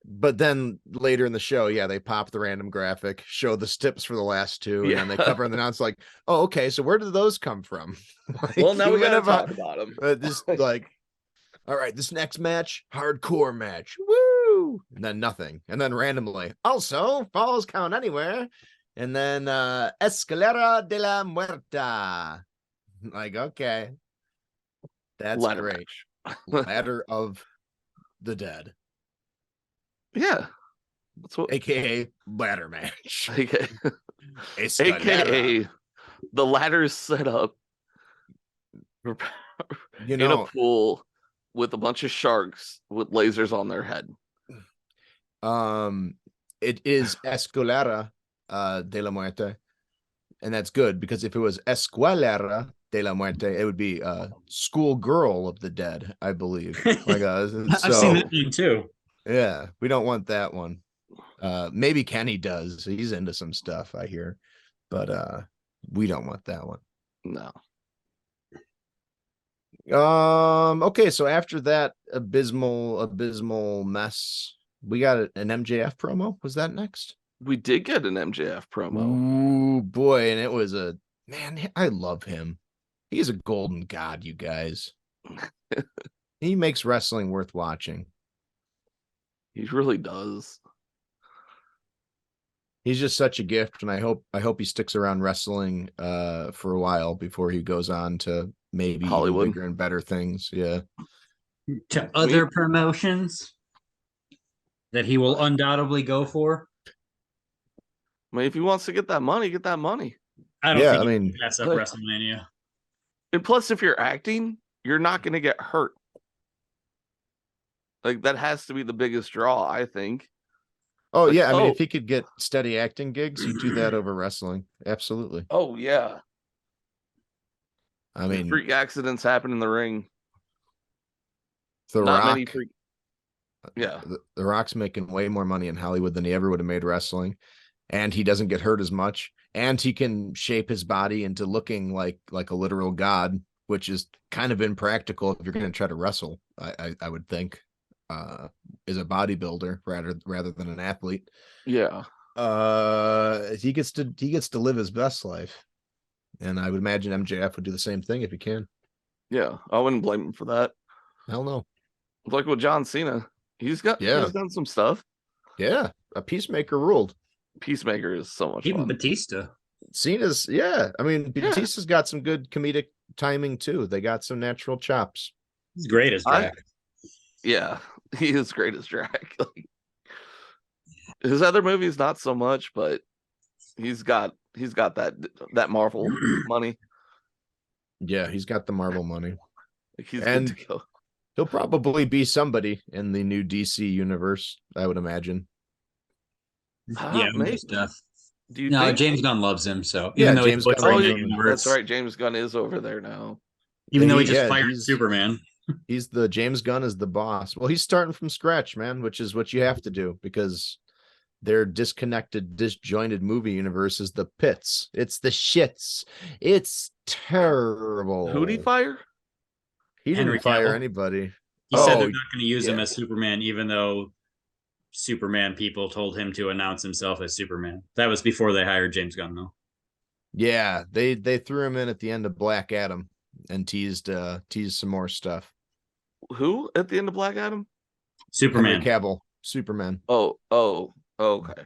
But then later in the show, they pop the random graphic, show the stips for the last 2, and then they cover and announce like, "Oh, okay, so where did those come from?" Well, now we gotta talk about them. All right, this next match, hardcore match, woo, and then nothing, and then randomly, also falls count anywhere, and then Escalera de la Muerta. Like, okay, that's Ladder great. Ladder of the Dead. Yeah, that's what, AKA ladder match. AKA the ladder's set up in a pool with a bunch of sharks with lasers on their head. It is Escalera de la Muerte, and that's good because if it was Escuelera de la Muerte, it would be Schoolgirl of the Dead, I believe. I've seen that name too. Yeah, we don't want that one. Maybe Kenny does. He's into some stuff, I hear. But we don't want that one. No. Okay, so after that abysmal mess, we got an MJF promo. Was that next? We did get an MJF promo. Ooh, boy, and it was I love him. He's a golden god, you guys. He makes wrestling worth watching. He really does. He's just such a gift, and I hope he sticks around wrestling for a while before he goes on to maybe Hollywood, bigger and better things. Yeah, to other promotions that he will undoubtedly go for. I mean, if he wants to get that money, get that money. I don't think he can mess up WrestleMania. And plus, if you're acting, you're not going to get hurt. Like, that has to be the biggest draw, I think. Oh, like, I mean, if he could get steady acting gigs, he'd do that over wrestling. Absolutely. Oh, yeah. I mean, freak accidents happen in the ring. The Not Rock. many freak. Yeah. The Rock's making way more money in Hollywood than he ever would have made wrestling, and he doesn't get hurt as much, and he can shape his body into looking like a literal god, which is kind of impractical if you're going to try to wrestle. I would think, is a bodybuilder rather than an athlete. Yeah. He gets to live his best life, and I would imagine MJF would do the same thing if he can. Yeah, I wouldn't blame him for that. Hell no. Like with John Cena, he's done some stuff. Yeah, a Peacemaker ruled. Peacemaker is so much Even fun. Batista. Cena's, I mean, Batista's got some good comedic timing too. They got some natural chops. He's great as Drac. Yeah, he is great as Drac. Like, his other movies not so much, but he's got that Marvel money. Yeah, he's got the Marvel money. Like, he's good to go. He'll probably be somebody in the new DC universe, I would imagine. Yeah, maybe. stuff. Do you No, think? James Gunn loves him, so Yeah, even though James he's Gunn butchering loves the him. universe, That's right. James Gunn is over there now. even though he just fired Superman. He's the James Gunn is the boss. Well, he's starting from scratch, man, which is what you have to do because their disconnected, disjointed movie universe is the pits. It's the shits. It's terrible. Who'd he fire? He Henry didn't fire Cavill. anybody. He said they're not going to use him as Superman, even though Superman people told him to announce himself as Superman. That was before they hired James Gunn, though. Yeah, they threw him in at the end of Black Adam and teased some more stuff. Who at the end of Black Adam? Superman. Henry Cavill, Superman. Oh, okay.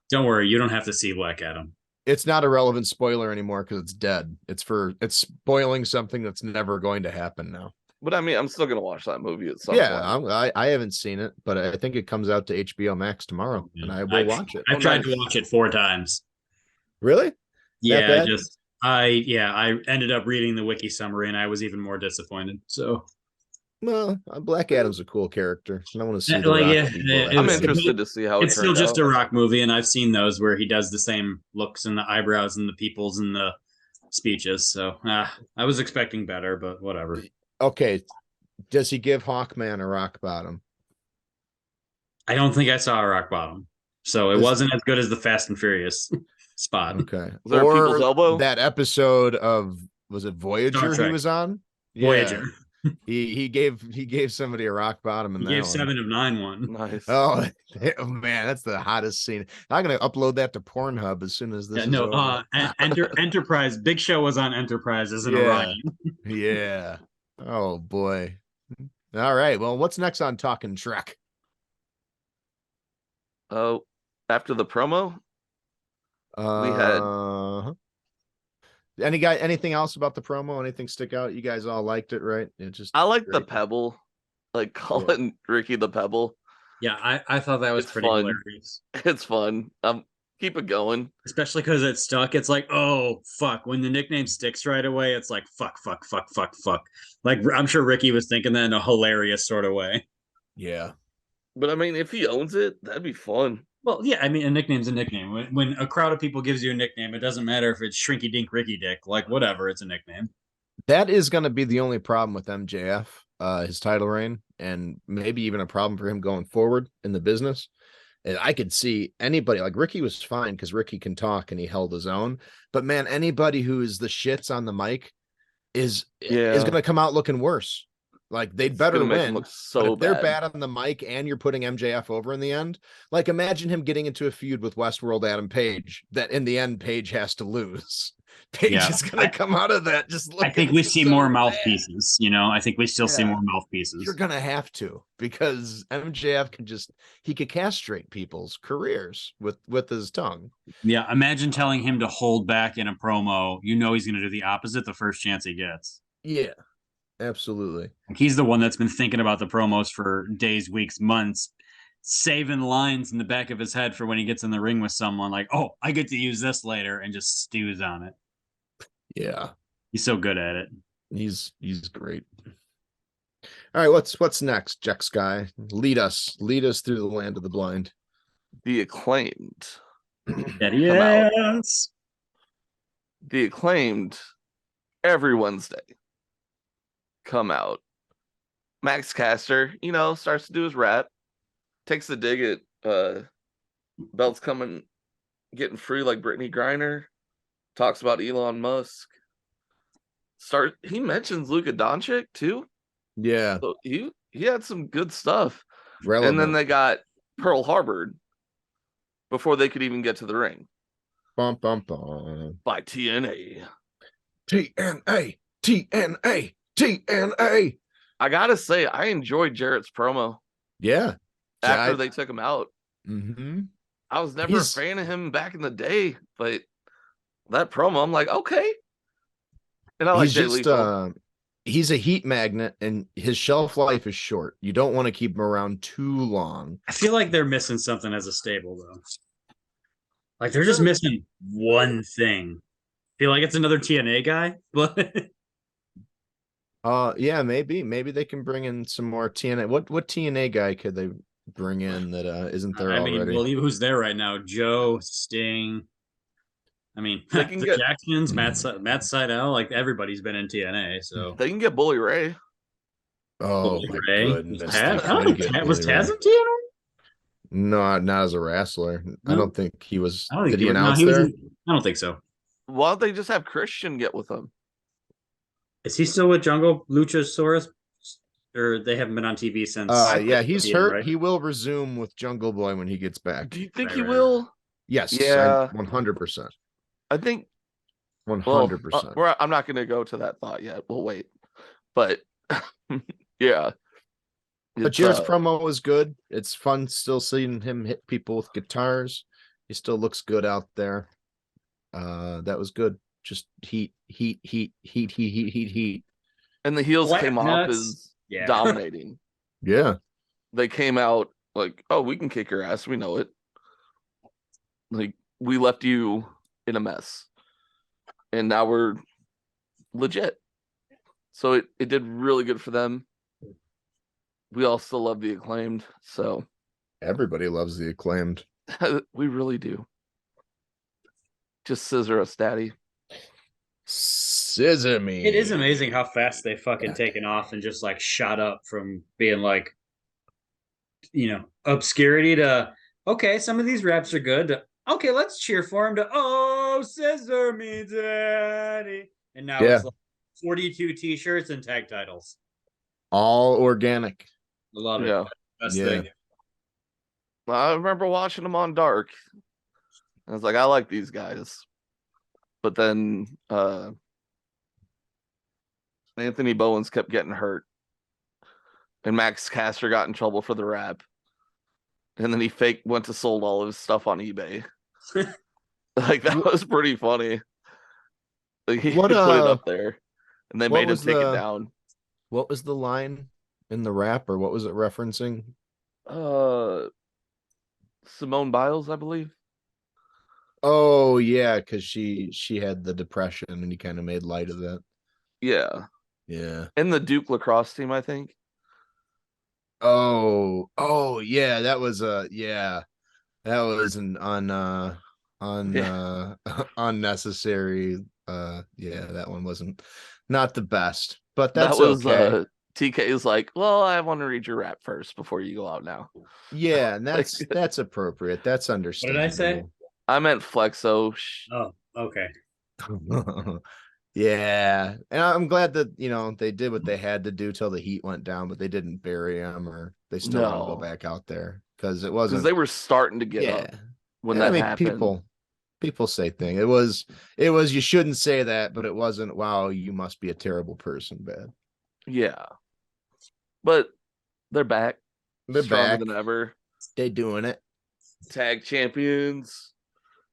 Don't worry, you don't have to see Black Adam. It's not a relevant spoiler anymore because it's dead. It's spoiling something that's never going to happen now. But I mean, I'm still gonna watch that movie at some point. Yeah, I haven't seen it, but I think it comes out to HBO Max tomorrow, and I will watch it. I've tried to watch it 4 times. Really? Yeah, I ended up reading the wiki summary, and I was even more disappointed. So, well, Black Adam's a cool character, and I want to see. I'm interested to see how it's still just a Rock movie, and I've seen those where he does the same looks and the eyebrows and the peoples and the speeches. So, I was expecting better, but whatever. Okay, does he give Hawkman a rock bottom? I don't think I saw a rock bottom, so it wasn't as good as the Fast and Furious spot. Okay, was there a people's elbow? That episode of was it Voyager he was on? Voyager. Yeah. he gave somebody a rock bottom in he that gave one. 7 of 9 one. Nice. Oh man, that's the hottest scene. I'm gonna upload that to Pornhub as soon as this is over. Enterprise. Big Show was on Enterprise as an Orion. Yeah. Oh boy. All right. Well, what's next on Talking Trek? Oh, after the promo, we had anything else about the promo? Anything stick out? You guys all liked it, right? I like the Pebble, like calling Ricky the Pebble. Yeah, I thought that was pretty fun. hilarious. It's fun. Keep it going. Especially because it's stuck. It's like, oh, fuck. When the nickname sticks right away, it's like, fuck. Like, I'm sure Ricky was thinking that in a hilarious sort of way. Yeah. But I mean, if he owns it, that'd be fun. Well, yeah, I mean, a nickname's a nickname. When a crowd of people gives you a nickname, it doesn't matter if it's Shrinky Dink Ricky Dick. Like, whatever, it's a nickname. That is going to be the only problem with MJF, his title reign, and maybe even a problem for him going forward in the business. And I could see anybody, like Ricky was fine because Ricky can talk and he held his own. But man, anybody who is the shits on the mic is going to come out looking worse. Like they'd better win. Look so if they're bad on the mic and you're putting MJF over in the end, like imagine him getting into a feud with Westworld Adam Page that in the end Page has to lose. Page is going to come out of that just looking. I think we see more mouthpieces, I think we still see more mouthpieces. You're going to have to, because MJF he could castrate people's careers with his tongue. Yeah, imagine telling him to hold back in a promo. He's going to do the opposite the first chance he gets. Yeah. Absolutely. He's the one that's been thinking about the promos for days, weeks, months, saving lines in the back of his head for when he gets in the ring with someone like, oh, I get to use this later, and just stews on it. Yeah. He's so good at it. He's great. All right, what's next, Jack Sky? Lead us through the land of the blind. The Acclaimed. Yes. The Acclaimed every Wednesday come out. Max Caster, starts to do his rap. takes the dig at belts getting free like Brittany Griner. Talks about Elon Musk. He mentions Luka Doncic too. Yeah. So he had some good stuff. Relevant. And then they got Pearl Harbored before they could even get to the ring. Bum, bum, bum. By TNA. TNA. TNA. TNA. I gotta say, I enjoyed Jarrett's promo. Yeah. After they took him out. Mm-hmm. I was never a fan of him back in the day, but that promo, I'm like, okay. And I like Jay Lethal. He's a heat magnet, and his shelf life is short. You don't want to keep him around too long. I feel like they're missing something as a stable, though. Like they're just missing one thing. I feel like it's another TNA guy, but yeah, maybe they can bring in some more TNA. What TNA guy could they bring in that isn't there already? Well, who's there right now? Joe, Sting. I mean, the Jacksons, Matt Sydal, like everybody's been in TNA, so they can get Bully Ray. Oh, Bully my Ray. goodness. Was Taz in TNA? No, not as a wrestler. No. I don't think he was. Did he announce there? I don't think so. Why don't they just have Christian get with them? Is he still with Jungle Luchasaurus? Or they haven't been on TV since? Yeah, he's hurt. Right? He will resume with Jungle Boy when he gets back. Do you think he will? Yes. Yeah. 100%. I think 100%. Well, I'm not going to go to that thought yet. We'll wait. But yeah. But Jared's promo was good. It's fun still seeing him hit people with guitars. He still looks good out there. That was good. Just heat. And the heels came off as dominating. Yeah. They came out like, oh, we can kick your ass. We know it. Like, we left you in a mess. And now we're legit. So it did really good for them. We all still love the Acclaimed. So everybody loves the Acclaimed. We really do. Just scissor us, daddy. Scissor me. It is amazing how fast they fucking taken off and just like shot up from being like, obscurity to, okay, some of these raps are good. To, okay, let's cheer for him to, oh, scissor me, daddy. And now it's like 42 t-shirts and tag titles. All organic. I love it. Best thing. I remember watching them on Dark. I was like, I like these guys. But then Anthony Bowens kept getting hurt. And Max Caster got in trouble for the rap. And then he went to sold all of his stuff on eBay. Like, that was pretty funny. Like, he put it up there. And they made him take it down. What was the line in the rap, or what was it referencing? Simone Biles, I believe. Oh yeah, because she had the depression, and he kind of made light of that. Yeah. And the Duke lacrosse team, I think. Oh yeah, that was that was an unnecessary. That one wasn't not the best, but that was okay. TK is like, well, I want to read your rap first before you go out now. Yeah, and that's appropriate. That's understandable. What did I say? I meant Flexo. Oh, okay. Yeah, and I'm glad that they did what they had to do till the heat went down, but they didn't bury him, or they still want to go back out there because it wasn't. Because they were starting to get up when that happened. People say things. It was you shouldn't say that, but it wasn't. Wow, you must be a terrible person. Bad. Yeah, but they're back. They're stronger back than ever. They doing it. Tag champions.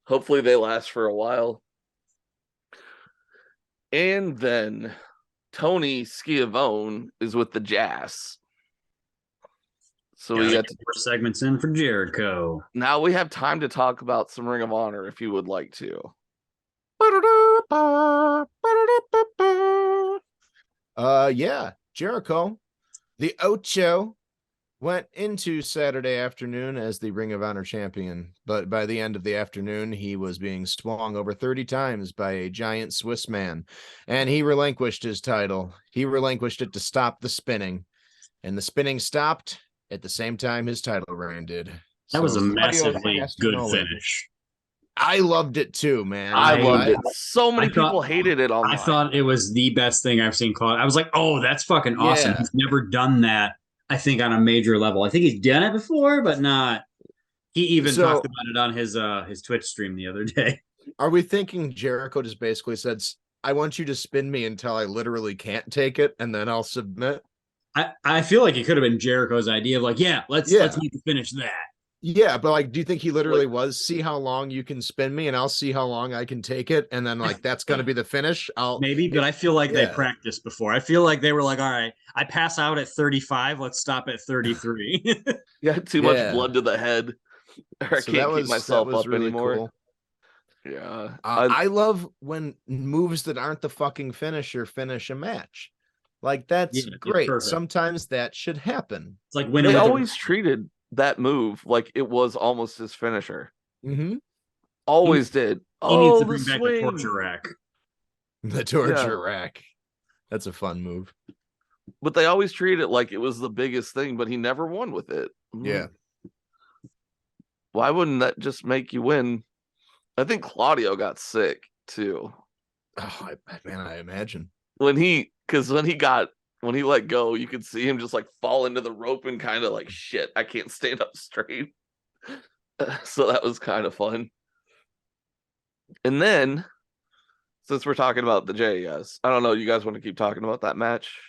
Hopefully they last for a while. And then Tony Schiavone is with the Jazz. So we got 4 segments in for Jericho. Now we have time to talk about some Ring of Honor if you would like to. Yeah, Jericho, the Ocho, went into Saturday afternoon as the Ring of Honor champion, but by the end of the afternoon, he was being swung over 30 times by a giant Swiss man, and he relinquished his title. He relinquished it to stop the spinning, and the spinning stopped, at the same time his title reign did. That was a Claudio massively good Castagnoli. finish. I loved it too, man. I loved it. So many people hated it online. I thought it was the best thing I've seen Claudio. I was like, oh, that's fucking awesome. Yeah. He's never done that, I think, on a major level. I think he's done it before, but not. He even talked about it on his Twitch stream the other day. Are we thinking Jericho just basically said, I want you to spin me until I literally can't take it, and then I'll submit? I feel like it could have been Jericho's idea of like, let's make the finish that. Yeah, but like, do you think he literally was see how long you can spin me, and I'll see how long I can take it, and then like that's gonna be the finish? Maybe, but I feel like they practiced before. I feel like they were like, all right, I pass out at 35, let's stop at 33. Yeah, too much blood to the head. Or I can't keep myself up really anymore. Cool. Yeah. I love when moves that aren't the fucking finisher finish a match. Like that's great. Sometimes that should happen. It's like when they always treated that move like it was almost his finisher. Mm-hmm. Always did. He needs to bring back the torture rack. The torture rack. That's a fun move. But they always treated it like it was the biggest thing, but he never won with it. Yeah. Why wouldn't that just make you win? I think Claudio got sick too. Oh, I imagine. When he let go, you could see him just like fall into the rope and kind of like, shit, I can't stand up straight. So that was kind of fun. And then, since we're talking about the JS, I don't know, you guys want to keep talking about that match?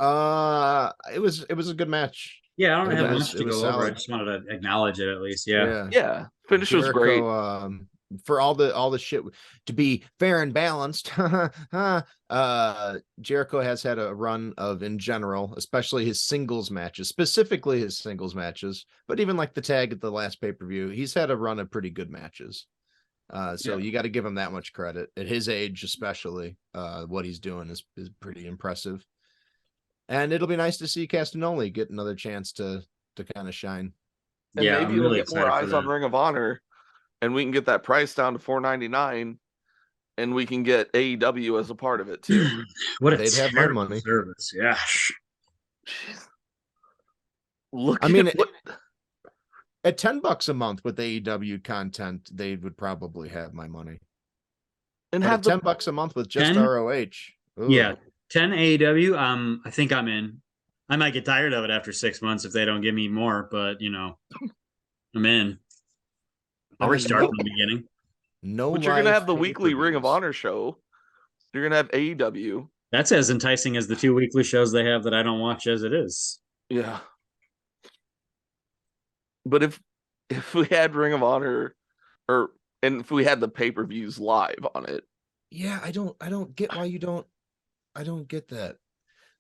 It was a good match. Yeah, I don't have much to go over. I just wanted to acknowledge it at least. Yeah. Finish was great. For all the shit, to be fair and balanced, Jericho has had a run of, in general, especially his singles matches, specifically his singles matches, but even like the tag at the last pay-per-view, he's had a run of pretty good matches. So you got to give him that much credit at his age, especially. What he's doing is pretty impressive. And it'll be nice to see Castagnoli get another chance to kind of shine. And maybe we'll get more eyes on Ring of Honor, and we can get that price down to $4.99, and we can get AEW as a part of it too. They'd have my money. Service, yeah. Look, at $10 a month with AEW content, they would probably have my money. And have $10 a month with just 10? ROH. Ooh. Yeah, 10 AEW. I think I'm in. I might get tired of it after 6 months if they don't give me more, but I'm in. I'll restart from the beginning. But you're gonna have the weekly Ring of Honor show. You're gonna have AEW. That's as enticing as the 2 weekly shows they have that I don't watch as it is. Yeah. But if we had Ring of Honor, and if we had the pay-per-views live on it. Yeah, I don't get why you don't. I don't get that.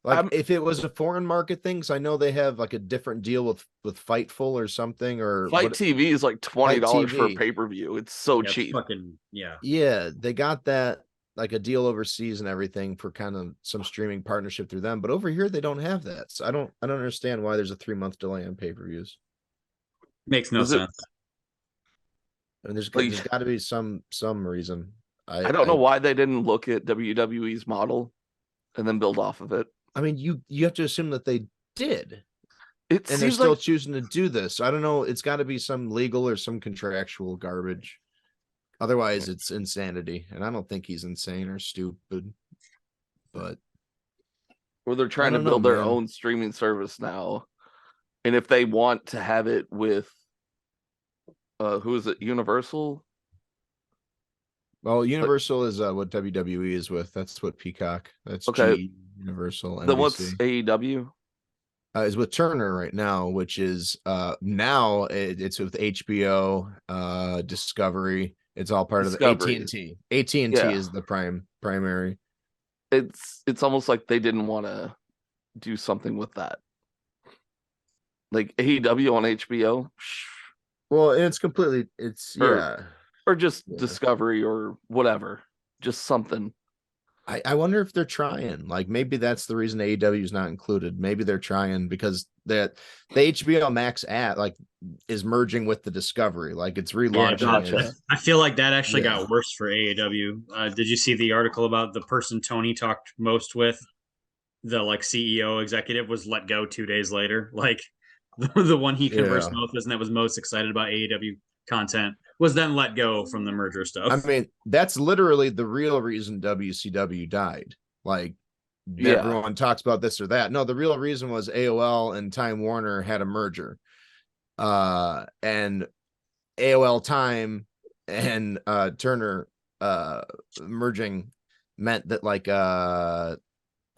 Like if it was a foreign market thing, because I know they have like a different deal with Fightful or something, or Fight TV is like $20 for a pay-per-view. It's so cheap. Yeah, they got that like a deal overseas and everything for kind of some streaming partnership through them. But over here they don't have that. So I don't understand why there's a 3-month delay on pay-per-views. Makes no sense. I mean, there's got to be some reason. I don't know why they didn't look at WWE's model and then build off of it. I mean, you have to assume that they did. And they're still choosing to do this. I don't know. It's got to be some legal or some contractual garbage. Otherwise, it's insanity. And I don't think he's insane or stupid. But or they're trying to build their own streaming service now. And if they want to have it with who is it? Universal? Well, Universal is what WWE is with. That's what Peacock. That's okay. Universal. Then what's AEW? Is with Turner right now, which is now it's with HBO, Discovery. It's all part of the AT&T. AT&T is the primary. It's almost like they didn't want to do something with that. Like AEW on HBO. Well, it's completely or just Discovery or whatever. Just something. I wonder if they're trying. Like maybe that's the reason AEW is not included. Maybe they're trying because the HBO Max app is merging with the Discovery. Like it's relaunching. Yeah, gotcha. I feel like that actually got worse for AEW. Did you see the article about the person Tony talked most with? The CEO executive was let go 2 days later. Like the one he conversed most with and that was most excited about AEW content, was then let go from the merger stuff. I mean, that's literally the real reason WCW died. Like, everyone talks about this or that. No, the real reason was AOL and Time Warner had a merger. And AOL Time and Turner merging meant that like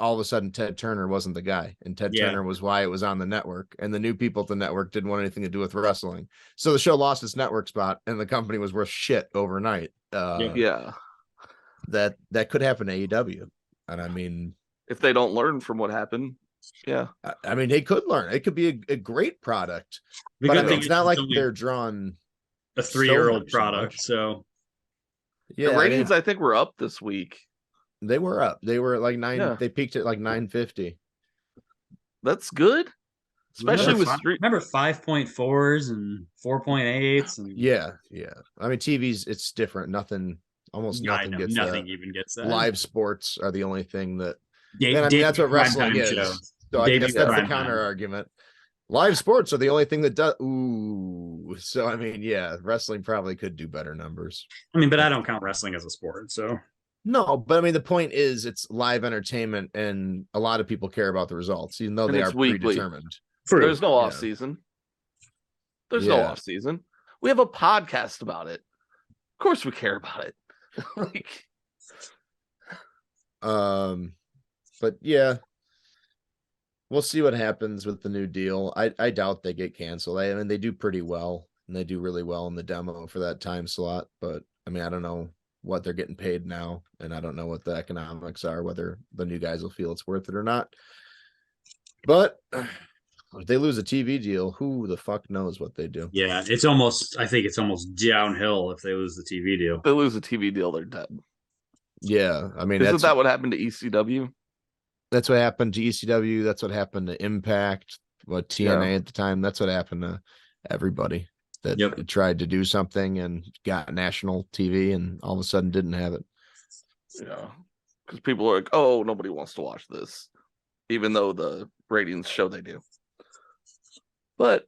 all of a sudden Ted Turner wasn't the guy, and Ted Turner was why it was on the network, and the new people at the network didn't want anything to do with wrestling, so the show lost its network spot and the company was worth shit overnight. That could happen to AEW, and I mean, if they don't learn from what happened, I mean, they could learn. It could be a great product, but I mean, it's not like they're drawn a 3-year-old product. So the ratings I think were up this week. They were up. They were like 9. Yeah. They peaked at like 950. That's good, especially with remember 5.4s and 4.8s. And yeah. I mean, TV's it's different. Almost nothing gets nothing even gets that. Live sports are the only thing that. And I mean, that's what wrestling is. Shows. So I guess that's the counter argument. Live sports are the only thing that does. Ooh, so I mean, wrestling probably could do better numbers. I mean, but I don't count wrestling as a sport, so. No, but I mean, the point is it's live entertainment, and a lot of people care about the results, even though they are predetermined. There's no off season. There's no off season. We have a podcast about it. Of course we care about it. But yeah, we'll see what happens with the new deal. I doubt they get canceled. I mean, they do pretty well, and they do really well in the demo for that time slot. But I mean, I don't know what they're getting paid now, and I don't know what the economics are, whether the new guys will feel it's worth it or not. But if they lose a TV deal, who the fuck knows what they do? Yeah, I think it's almost downhill if they lose the TV deal. If they lose the TV deal, they're dead. Yeah, I mean, isn't that what happened to ECW? That's what happened to ECW. That's what happened to Impact. What TNA at the time. That's what happened to everybody that tried to do something and got national TV, and all of a sudden didn't have it. Yeah, because people are like, "Oh, nobody wants to watch this," even though the ratings show they do. But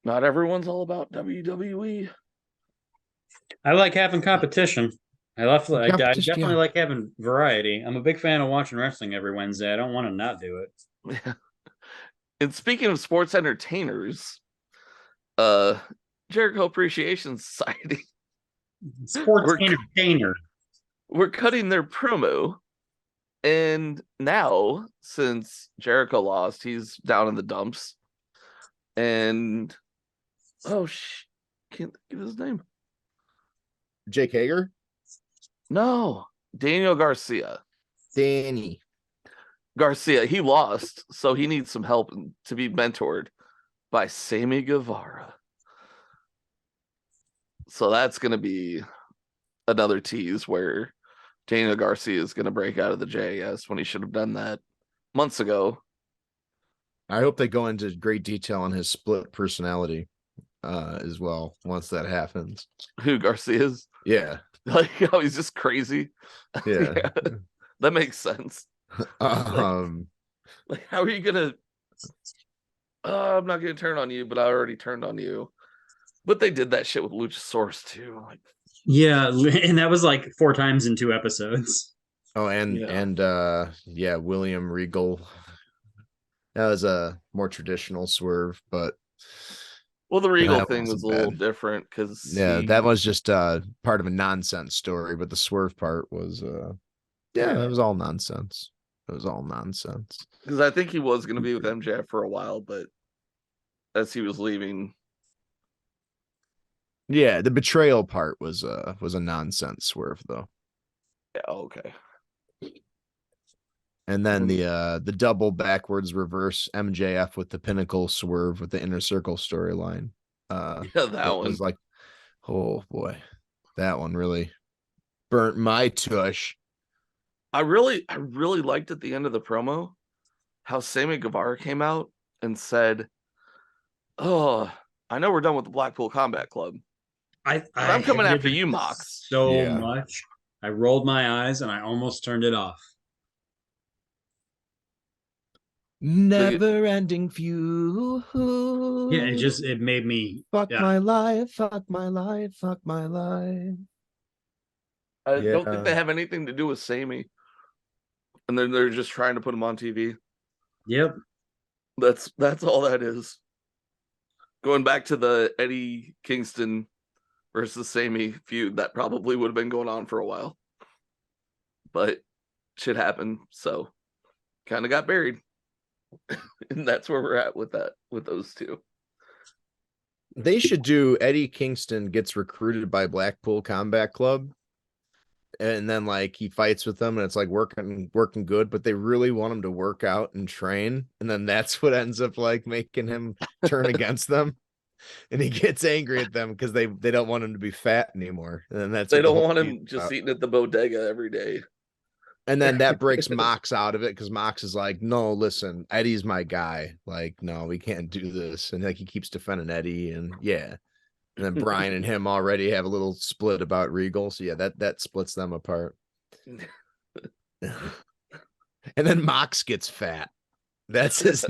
not everyone's all about WWE. I like having competition. I definitely like having variety. I'm a big fan of watching wrestling every Wednesday. I don't want to not do it. Yeah. And speaking of sports entertainers, Jericho Appreciation Society. Sports entertainer. We're cutting their promo. And now, since Jericho lost, he's down in the dumps. And can't think of his name. Jake Hager? No, Daniel Garcia. Danny Garcia. He lost, so he needs some help to be mentored by Sammy Guevara. So that's going to be another tease where Daniel Garcia is going to break out of the JAS when he should have done that months ago. I hope they go into great detail on his split personality as well once that happens. Who, Garcia's? Yeah. Like how he's just crazy. Yeah. That makes sense. Like how are you gonna I'm not gonna turn on you, but I already turned on you. But they did that shit with Luchasaurus too. Like, yeah, and that was like 4 times in 2 episodes. Oh, William Regal. That was a more traditional swerve, but the Regal thing was a little different because that was just part of a nonsense story, but the swerve part was it was all nonsense. It was all nonsense. Because I think he was going to be with MJF for a while, but as he was leaving, the betrayal part was a nonsense swerve though. Yeah, okay. And then the double backwards reverse MJF with the Pinnacle swerve with the Inner Circle storyline. That one was like, oh boy, that one really burnt my tush. I really liked at the end of the promo how Sammy Guevara came out and said, "Oh, I know we're done with the Blackpool Combat Club. I'm coming after you, Mox." So much. I rolled my eyes and I almost turned it off. Never ending feud. Yeah, it made me fuck my life, fuck my life, fuck my life. I don't think they have anything to do with Sammy. And then they're just trying to put him on TV. Yep. That's all that is. Going back to the Eddie Kingston versus Sammy feud, that probably would have been going on for a while. But shit happened, so kind of got buried. And that's where we're at with those two. They should do Eddie Kingston gets recruited by Blackpool Combat Club. And then like he fights with them and it's like working good, but they really want him to work out and train. And then that's what ends up like making him turn against them. And he gets angry at them because they don't want him to be fat anymore. And then that's they don't want him just eating at the bodega every day. And then that breaks Mox out of it because Mox is like, no, listen, Eddie's my guy. Like, no, we can't do this. And like he keeps defending Eddie, and yeah. And then Brian and him already have a little split about Regal. So yeah, that splits them apart. And then Mox gets fat. That's his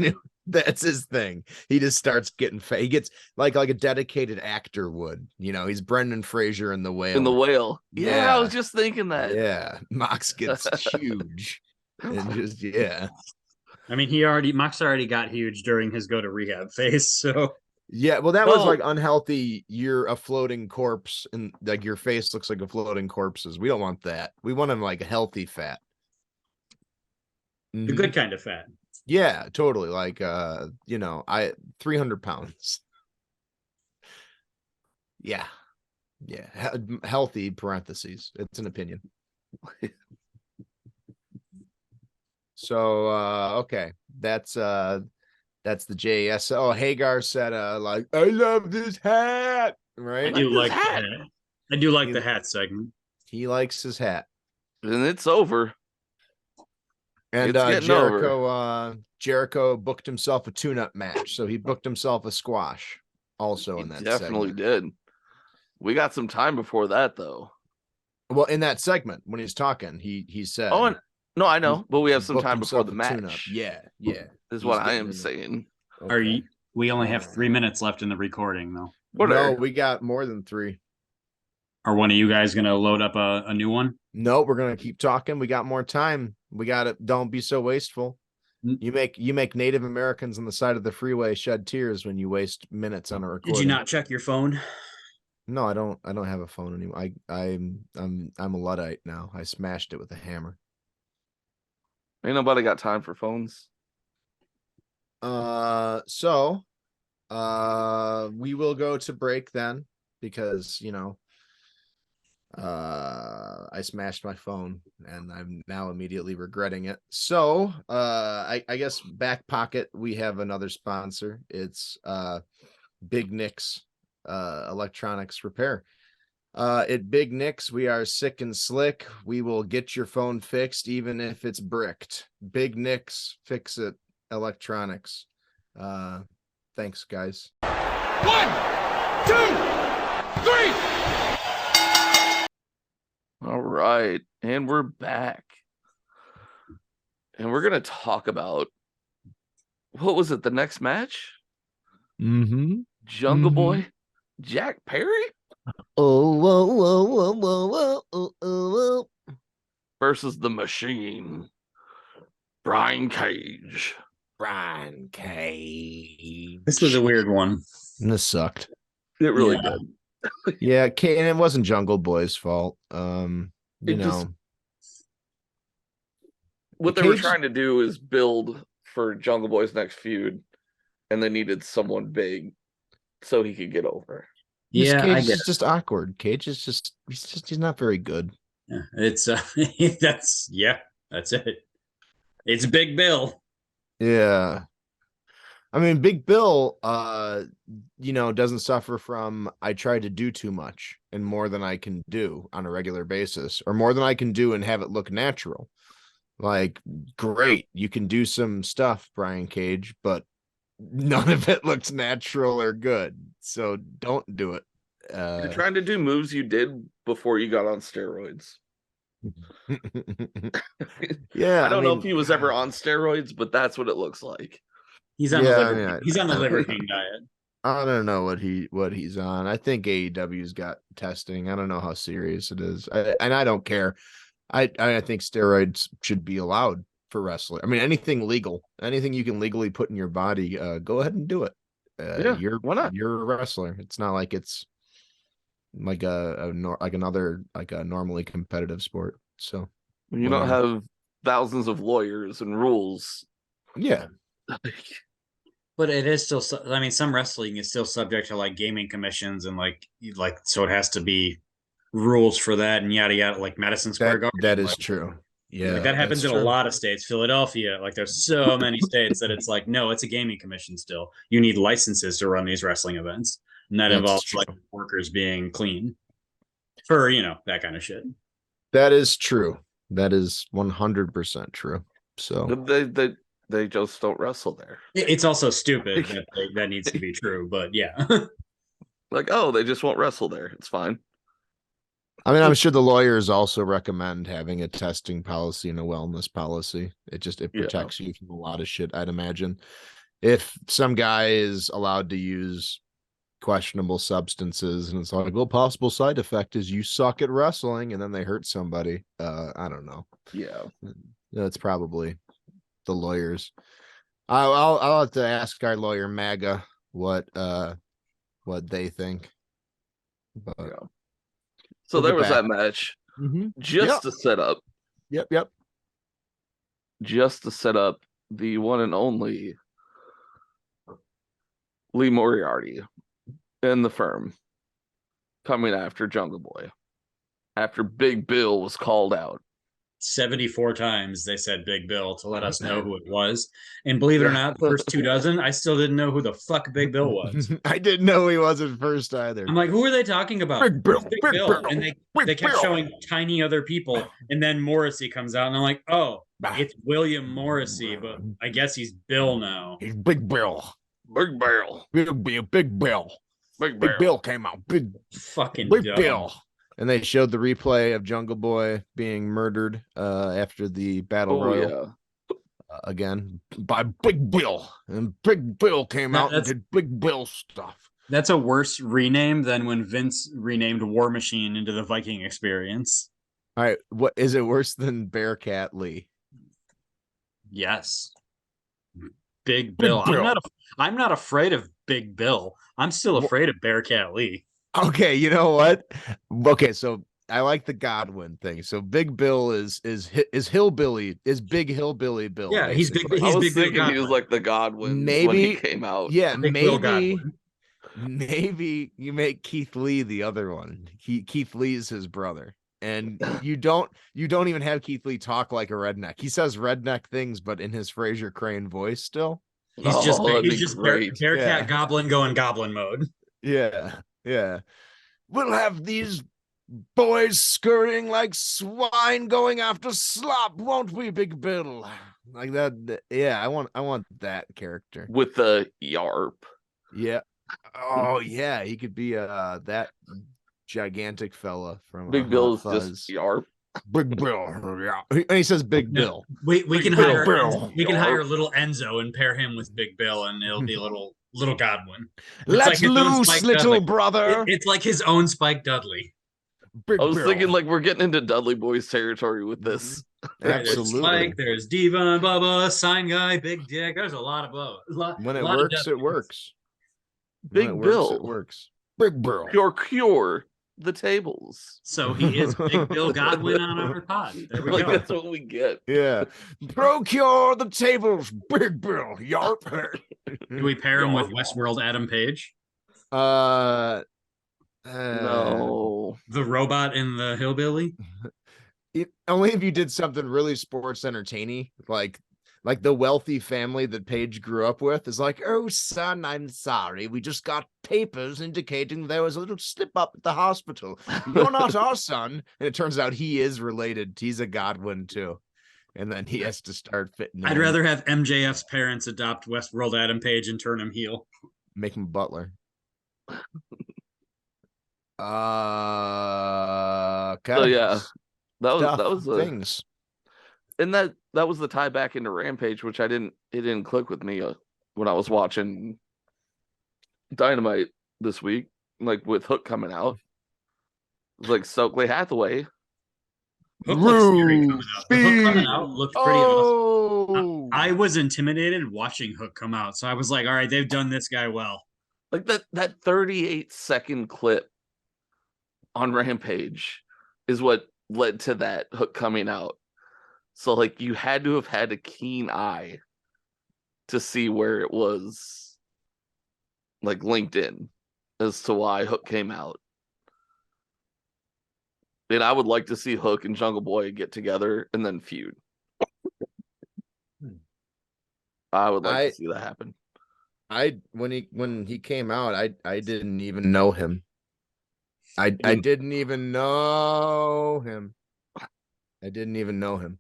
thing. He just starts getting fat. He gets like a dedicated actor would. You know, he's Brendan Fraser in The Whale. In The Whale. Yeah, I was just thinking that. Yeah. Mox gets huge. And just yeah. I mean, Mox already got huge during his go to rehab phase, so yeah, well, that was like unhealthy. You're a floating corpse, and like your face looks like a floating corpse's. We don't want that. We want him like a healthy fat. The good kind of fat. Yeah, totally. Like 300 pounds. Yeah. Healthy parentheses. It's an opinion. So okay. That's the JS. Oh, Hagar said like, I love this hat. Right? I do like the hat. I do like the hat segment. He likes his hat. And it's over. And Jericho booked himself a tune-up match. So he booked himself a squash also in that definitely segment. Did. We got some time before that though. Well, in that segment when he's talking, he said, oh, no, I know, but we have some time before the match. Tune-up. Yeah. Is what I am saying. Okay. We only have 3 minutes left in the recording though. No, we got more than 3. Are one of you guys gonna load up a new one? No, we're gonna keep talking. We got more time. We got it. Don't be so wasteful. You make Native Americans on the side of the freeway shed tears when you waste minutes on a recording. Did you not check your phone? No, I don't have a phone anymore. I'm a Luddite now. I smashed it with a hammer. Ain't nobody got time for phones. So we will go to break then because I smashed my phone and I'm now immediately regretting it. So I guess back pocket we have another sponsor. It's Big Nick's electronics repair. At Big Nick's, we are sick and slick. We will get your phone fixed even if it's bricked. Big Nick's Fix It Electronics. Thanks, guys. 1, 2, 3. All right, and we're back. And we're gonna talk about what was it, the next match? Mm-hmm. Jungle Boy, Jack Perry? Versus the Machine, Brian Cage. Brian Cage. This was a weird one. This sucked. It really did. Yeah, and it wasn't Jungle Boy's fault. What they were trying to do is build for Jungle Boy's next feud, and they needed someone big so he could get over. Yeah, Cage is just awkward. Cage is he's not very good. Yeah, it's that's it. It's Big Bill. Yeah. I mean, Big Bill, doesn't suffer from I try to do too much and more than I can do on a regular basis, or more than I can do and have it look natural. Like, great, you can do some stuff, Brian Cage, but none of it looks natural or good. So don't do it. You're trying to do moves you did before you got on steroids. Yeah, I don't know if he was ever on steroids, but that's what it looks like. He's on the Yeah, Liver yeah. He's on the Liver King diet. I don't know what he's on. I think AEW's got testing. I don't know how serious it is, and I don't care. I think steroids should be allowed for wrestling. I mean, anything legal, anything you can legally put in your body, go ahead and do it. Yeah, why not? You're a wrestler. It's not like it's like a normally competitive sport. So You don't have thousands of lawyers and rules. Yeah. But it is still, I mean, some wrestling is still subject to like gaming commissions and like so it has to be rules for that and yada yada, like Madison Square Garden. That is true. Yeah, like that happens in a lot of states. Philadelphia, like there's so many states that it's like, no, it's a gaming commission still. You need licenses to run these wrestling events, and that involves like workers being clean for that kind of shit. That is true. That is 100% true. So they just don't wrestle there. It's also stupid that needs to be true, but yeah. Like, oh, they just won't wrestle there. It's fine. I mean, I'm sure the lawyers also recommend having a testing policy and a wellness policy. It protects you from a lot of shit, I'd imagine. If some guy is allowed to use questionable substances and it's like, well, possible side effect is you suck at wrestling, and then they hurt somebody. I don't know. Yeah. That's probably the lawyers. I'll have to ask our lawyer MAGA what they think. But yeah. So there was that match just to set up. Yep. Just to set up the one and only Lee Moriarty in the firm coming after Jungle Boy after Big Bill was called out. 74 times they said Big Bill to let us know who it was. And believe it or not, the first 2 dozen, I still didn't know who the fuck Big Bill was. I didn't know he wasn't first either. I'm like, who are they talking about? Big Bill, Big Bill. And they kept showing tiny other people. And then Morrissey comes out and I'm like, oh, it's William Morrissey, but I guess he's Bill now. He's Big Bill. Big Bill. Big Bill. Big Bill came out. Big Bill. And they showed the replay of Jungle Boy being murdered after the battle royal again by Big Bill. And Big Bill came out and did Big Bill stuff. That's a worse rename than when Vince renamed War Machine into the Viking Experience. All right, what is it worse than Bearcat Lee? Yes. Big Bill. I'm not afraid of Big Bill. I'm still afraid of Bearcat Lee. Okay, you know what? Okay, so I like the Godwin thing. So Big Bill is hillbilly, is big hillbilly Bill. Yeah, basically. he's big. I was big thinking he was like the Godwin when he came out. Yeah, maybe you make Keith Lee the other one. Keith Lee is his brother. And you don't even have Keith Lee talk like a redneck. He says redneck things, but in his Fraser Crane voice still. He's just Bearcat Goblin going Goblin mode. Yeah. We'll have these boys scurrying like swine going after slop, won't we, Big Bill? Like that. Yeah, I want that character. With the yarp. Yeah. Oh yeah, he could be that gigantic fella from Big Bill's just yarp. Big Bill. Yeah. And he says Big Bill. We can hire little Enzo and pair him with Big Bill, and it'll be little Godwin. Let's loose, little brother. It's like his own Spike Dudley. I was thinking like we're getting into Dudley Boys territory with this. Absolutely. There's Spike, there's Diva and Bubba, Sign Guy, Big Dick. There's a lot of Bubba. When it works, it works. Big Bill. It works. Big Bill. Cure the tables. So he is Big Bill Godwin on our pod. There we go. That's what we get. Yeah. Procure the tables, Big Bill. Yarp. Do we pair him with Westworld Adam Page? No. The robot in the hillbilly? Only if you did something really sports entertaining, like the wealthy family that Paige grew up with is like, oh, son, I'm sorry. We just got papers indicating there was a little slip up at the hospital. You're not our son. And it turns out he is related. He's a Godwin, too. And then he has to start fitting I'd rather have MJF's parents adopt Westworld Adam Page and turn him heel. Make him Butler. So, yeah. That was things. And that was the tie back into Rampage, which it didn't click with me when I was watching Dynamite this week, like with Hook coming out. It was like Stokely Hathaway. Hook looks scary coming out. The Hook coming out looked pretty awesome. I was intimidated watching Hook come out, so I was like, all right, they've done this guy well. Like that 38-second clip on Rampage is what led to that Hook coming out. So like you had to have had a keen eye to see where it was like linked in as to why Hook came out. And I would like to see Hook and Jungle Boy get together and then feud. I would like to see that happen. When he came out, I didn't even know him. I didn't even know him. I didn't even know him.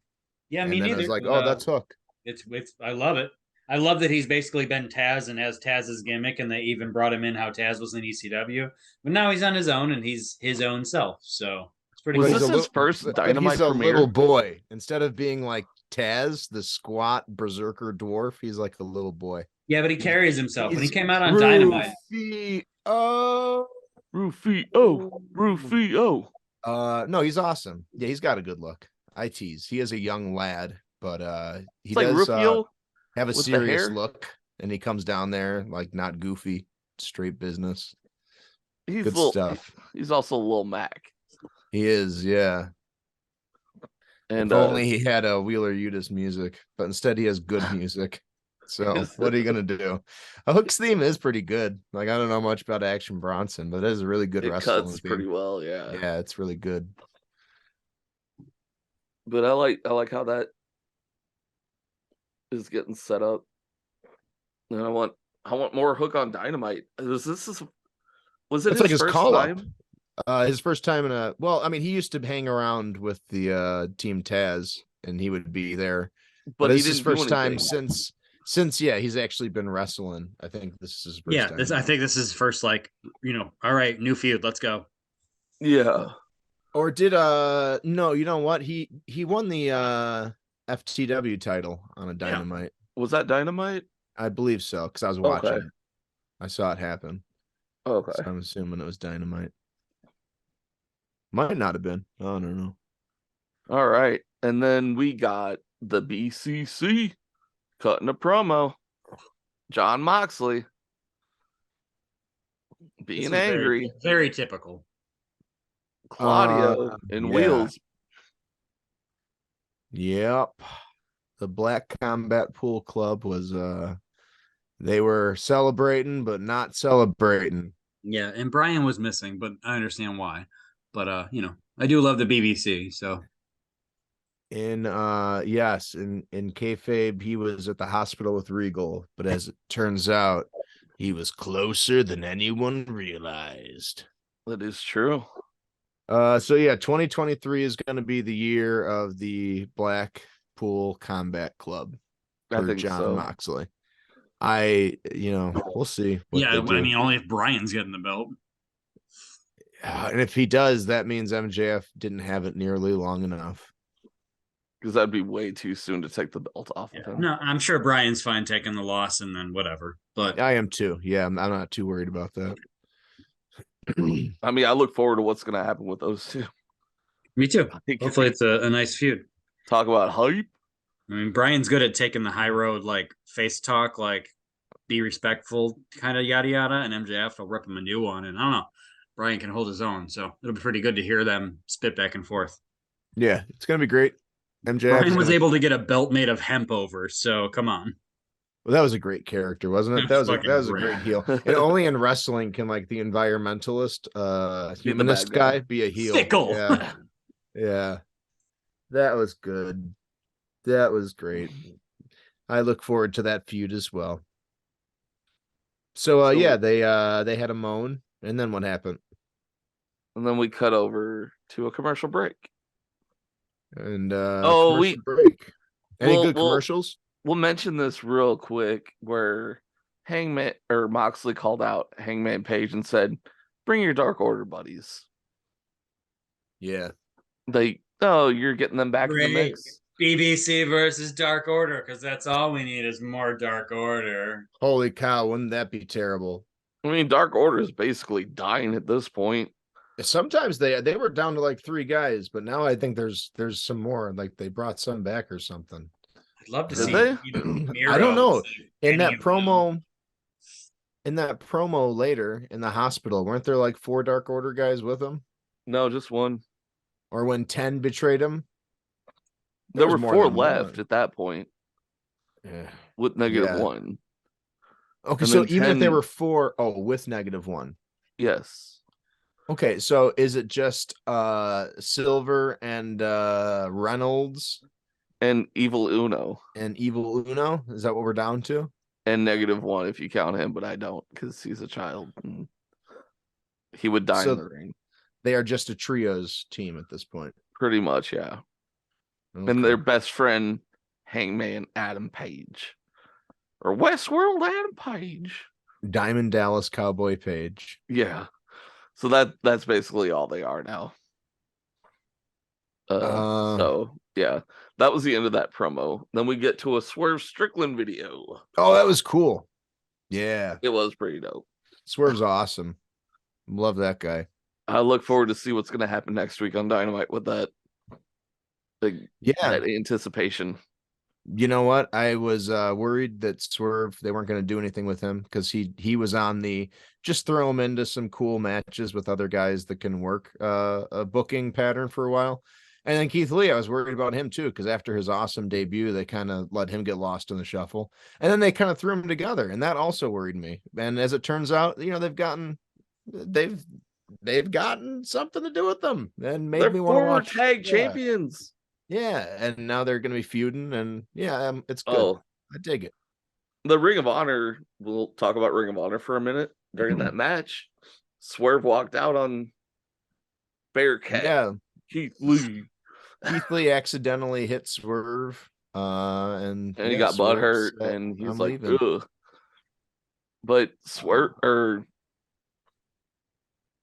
Yeah, me neither. I was like, oh, that's Hook. It's I love it. I love that he's basically been Taz and has Taz's gimmick, and they even brought him in how Taz was in ECW. But now he's on his own, and he's his own self. So it's pretty cool. Was this his first Dynamite he's a premiere? Little boy. Instead of being like Taz, the squat berserker dwarf, he's like a little boy. Yeah, but he carries himself. When he came out on Dynamite. Rufio. No, he's awesome. Yeah, he's got a good look. I tease. He is a young lad, but he it's like does Rufio have a serious look, and he comes down there like not goofy, straight business. He's good stuff. He's also a little Mac. He is, yeah. And if only he had a Wheeler Yutas music, but instead he has good music. So what are you gonna do? A Hook's theme is pretty good. Like I don't know much about Action Bronson, but it is a really good wrestling. It cuts pretty well, yeah. Yeah, it's really good. But I like how that is getting set up. And I want more Hook on Dynamite. Was it it's his first call time? Up. His first time he used to hang around with the Team Taz, and he would be there. But it's his first time since he's actually been wrestling. I think this is his first time. I think this is his first, like, all right, new feud, let's go. Yeah. Or did no, you know what? He won the FTW title on a Dynamite. Yeah. Was that Dynamite? I believe so, because I was watching it. I saw it happen. Okay. So I'm assuming it was Dynamite. Might not have been. I don't know. All right. And then we got the BCC cutting a promo. John Moxley being angry. Very typical. Claudio and Wheels. Yep. The Black Combat Pool Club was they were celebrating but not celebrating. Yeah, and Brian was missing, but I understand why. But I do love the BBC, so in kayfabe, he was at the hospital with Regal, but as it turns out, he was closer than anyone realized. That is true. 2023 is going to be the year of the Blackpool Combat Club for John Moxley. We'll see. I mean, only if Brian's getting the belt. And if he does, that means MJF didn't have it nearly long enough. Because that'd be way too soon to take the belt off of him. No, I'm sure Brian's fine taking the loss and then whatever. But I am too. Yeah, I'm not too worried about that. I mean, I look forward to what's going to happen with those two. Me too. Hopefully it's a nice feud. Talk about hype. I mean, Brian's good at taking the high road, like face talk, like be respectful, kind of yada yada, and MJF will rip him a new one. And I don't know, Brian can hold his own, so it'll be pretty good to hear them spit back and forth. Yeah, it's gonna be great. MJF Brian was able to get a belt made of hemp over, so come on. Well, that was a great character, wasn't it? That was a great heel. And only in wrestling can like the environmentalist, humanist guy be a heel. Fickle. Yeah. Yeah. That was good. That was great. I look forward to that feud as well. So they had a moan, and then what happened? And then we cut over to a commercial break. And break. Any good commercials? We'll mention this real quick where Hangman or Moxley called out Hangman Page and said, "Bring your Dark Order buddies." Yeah. They Oh, you're getting them back in the Great. mix. BBC versus Dark Order, because that's all we need is more Dark Order. Holy cow, wouldn't that be terrible? I mean, Dark Order is basically dying at this point. Sometimes they were down to like 3 guys, but now I think there's some more. Like they brought some back or something. I'd love to Did see. they? I don't know. In that Any of promo, later in the hospital, weren't there like 4 Dark Order guys with him? No, just one. Or when 10 betrayed him? There were more 4 than left one. at that point Yeah. with -1. Okay, And so then even if they 10 were 4, with -1. Yes. Okay, so is it just Silver and Reynolds And Evil Uno. and Evil Uno? Is that what we're down to? And -1 if you count him, but I don't because he's a child. And he would die So- in the ring. They are just a trios team at this point. Pretty much, yeah. Okay. And their best friend, Hangman Adam Page. Or Westworld Adam Page. Diamond Dallas Cowboy Page. Yeah. So that's basically all they are now. So yeah, that was the end of that promo. Then we get to a Swerve Strickland video. Oh, that was cool. Yeah, It was pretty dope. Swerve's awesome. Love that guy. I look forward to see what's going to happen next week on Dynamite with that. That anticipation. You know what? I was worried that Swerve, they weren't going to do anything with him because he was on the just throw him into some cool matches with other guys that can work a booking pattern for a while. And then Keith Lee, I was worried about him too, because after his awesome debut, they kind of let him get lost in the shuffle. And then they kind of threw him together, and that also worried me. And as it turns out, they've gotten something to do with them and made They're me want to former watch tag champions. Yeah, and now they're going to be feuding, and it's good. Oh, I dig it. the Ring of Honor. We'll talk about Ring of Honor for a minute. During that match, Swerve walked out on Bearcat. Yeah, Keith Lee. Keith Lee accidentally hit Swerve, and He got Swerve butthurt, said, and he's "I'm like, leaving." ugh. But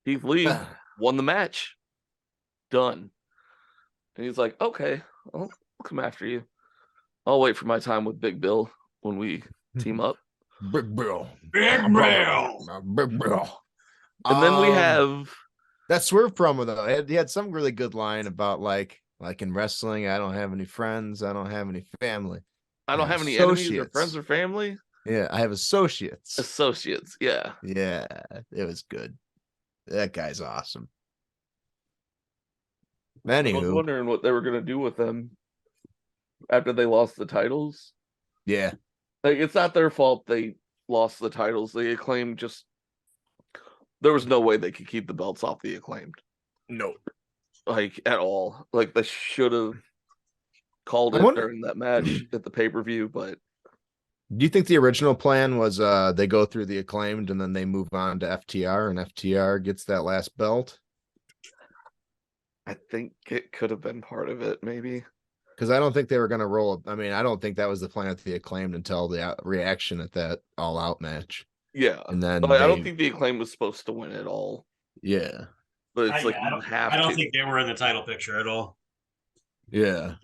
Keith Lee won the match. Done. And he's like, okay, I'll come after you. I'll wait for my time with Big Bill when we team up. Big Bill. Big Bill. Big Bill. And then we have that Swerve promo though. He had some really good line about like in wrestling, I don't have any friends, I don't have any family. I don't have any enemies or friends or family. Yeah, I have associates. Associates, yeah. Yeah, it was good. That guy's awesome. Anywho, I was wondering what they were gonna do with them after they lost the titles. Yeah. Like, it's not their fault they lost the titles. The Acclaimed just there was no way they could keep the belts off the Acclaimed. No. Like, at all. Like, they should have called it during that match at the pay-per-view, but do you think the original plan was they go through the Acclaimed and then they move on to FTR and FTR gets that last belt? I think it could have been part of it, maybe. Because I don't think they were going to roll. I mean, I don't think that was the plan at the Acclaimed until the reaction at that All Out match. Yeah. And then I don't think the Acclaim was supposed to win at all. Yeah. But it's I don't think they were in the title picture at all. Yeah.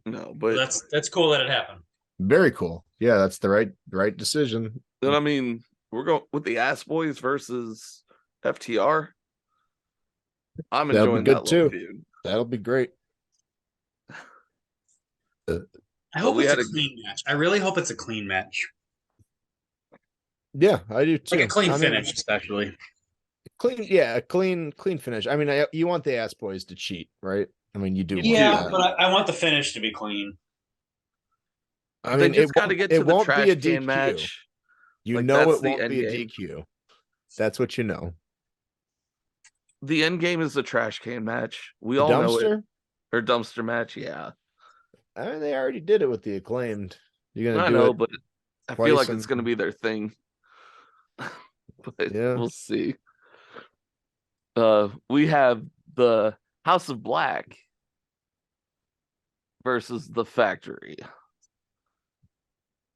No, but that's cool that it happened. Very cool. Yeah, that's the right decision. Then I mean, we're going with the Ass Boys versus FTR. I'm enjoying that too. Feud. That'll be great. I hope it's a clean match. I really hope it's a clean match. Yeah, I do too. Like a clean finish, especially. A clean finish. I mean, you want the Ass Boys to cheat, right? I mean, you do. Yeah, but I want the finish to be clean. I mean, they just got to get to the trash can DQ. match. You know it won't be a DQ. That's what you know. The end game is the trash can match. We all know it. Or dumpster match, yeah. I mean, they already did it with the Acclaimed. You're gonna I do know, it but I feel like it's gonna be their thing. But we'll see. We have the House of Black versus the Factory.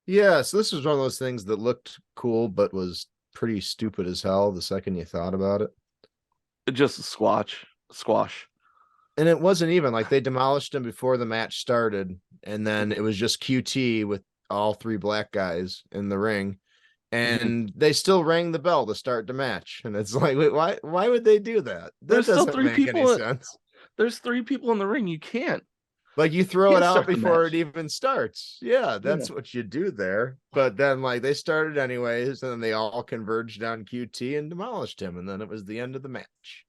Yeah, so this was one of those things that looked cool, but was pretty stupid as hell the second you thought about it. Just a squash. And it wasn't even like they demolished him before the match started, and then it was just QT with all 3 black guys in the ring, and they still rang the bell to start the match. And it's like, wait, why would they do that? That There's still doesn't 3 make people. any sense. There's 3 people in the ring. You can't. Like you throw it Can't out start the before match. it even starts. Yeah, that's what you do there. But then like they started anyways, and then they all converged on QT and demolished him, and then it was the end of the match.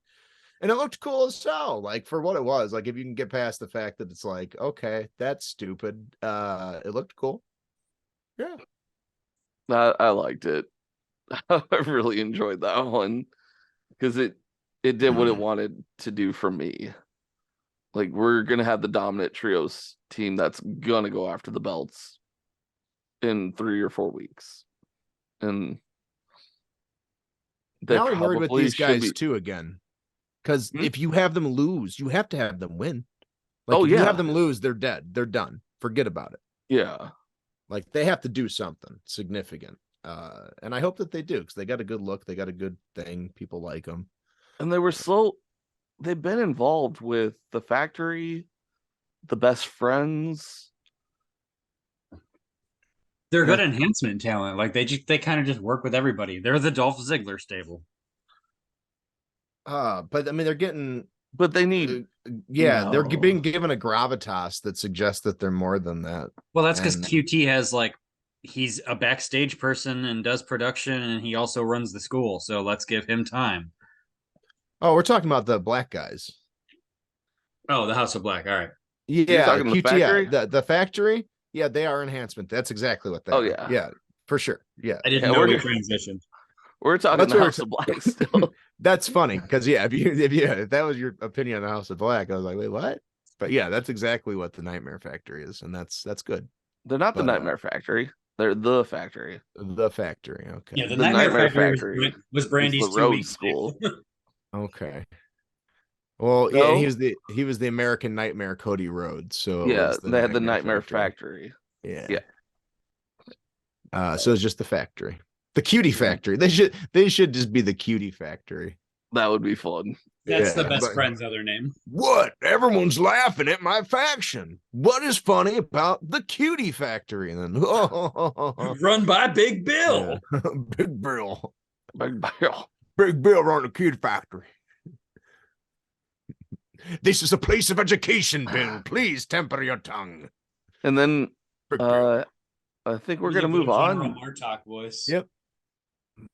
And it looked cool as hell, like for what it was. Like if you can get past the fact that it's like, okay, that's stupid. It looked cool. Yeah. I liked it. I really enjoyed that one because it did what it wanted to do for me. Like we're gonna have the dominant trios team that's gonna go after the belts in 3 or 4 weeks, and they Now I'm worried with probably these should guys be. too again. Because Hmm? if you have them lose, you have to have them win. Like Oh, if you yeah. have them lose, they're dead. They're done. Forget about it. Yeah, Like they have to do something significant. And I hope that they do, because they got a good look, they got a good thing. People like them. and they've been involved with the factory, the best friends. They're good enhancement talent. Like they kind of just work with everybody. They're the Dolph Ziggler stable. But I mean they're getting But they need they're No. being given a gravitas that suggests that they're more than that. Well, that's because And- QT has like he's a backstage person and does production, and he also runs the school. So let's give him time. Oh, we're talking about the black guys. Oh, the House of Black. All right. Yeah, talking the QT, factory? the factory. Yeah, they are enhancement. That's exactly what they Oh, are. yeah. Yeah, for sure. Yeah. I didn't Yeah, know we're we gonna- transitioned. We're talking That's the what House of Black still. That's funny because if that was your opinion on the House of Black, I was like, wait, what? But yeah, that's exactly what the Nightmare Factory is, and that's good. They're not the But, Nightmare Factory. They're the factory. The factory, okay. Yeah, the The Nightmare, Nightmare Factory, Factory was Brandy's the 2 road weeks school. Okay. Well, No? yeah, he was the American Nightmare Cody Rhodes. So it Yeah, was they had the Nightmare Factory. Yeah. Yeah. So it's just the factory. The cutie Yeah. factory. They should just be the cutie factory. That would be fun. That's the Yeah, best but- friend's other name. What? Everyone's laughing at my faction. What is funny about the cutie factory? And then Run by Big Bill. Yeah. Big Bill. Big Bill. Big Bill run the cutie factory. This is a place of education, Bill. Please temper your tongue. And then Big Bill. I think we're gonna move on. Martok voice. Yep.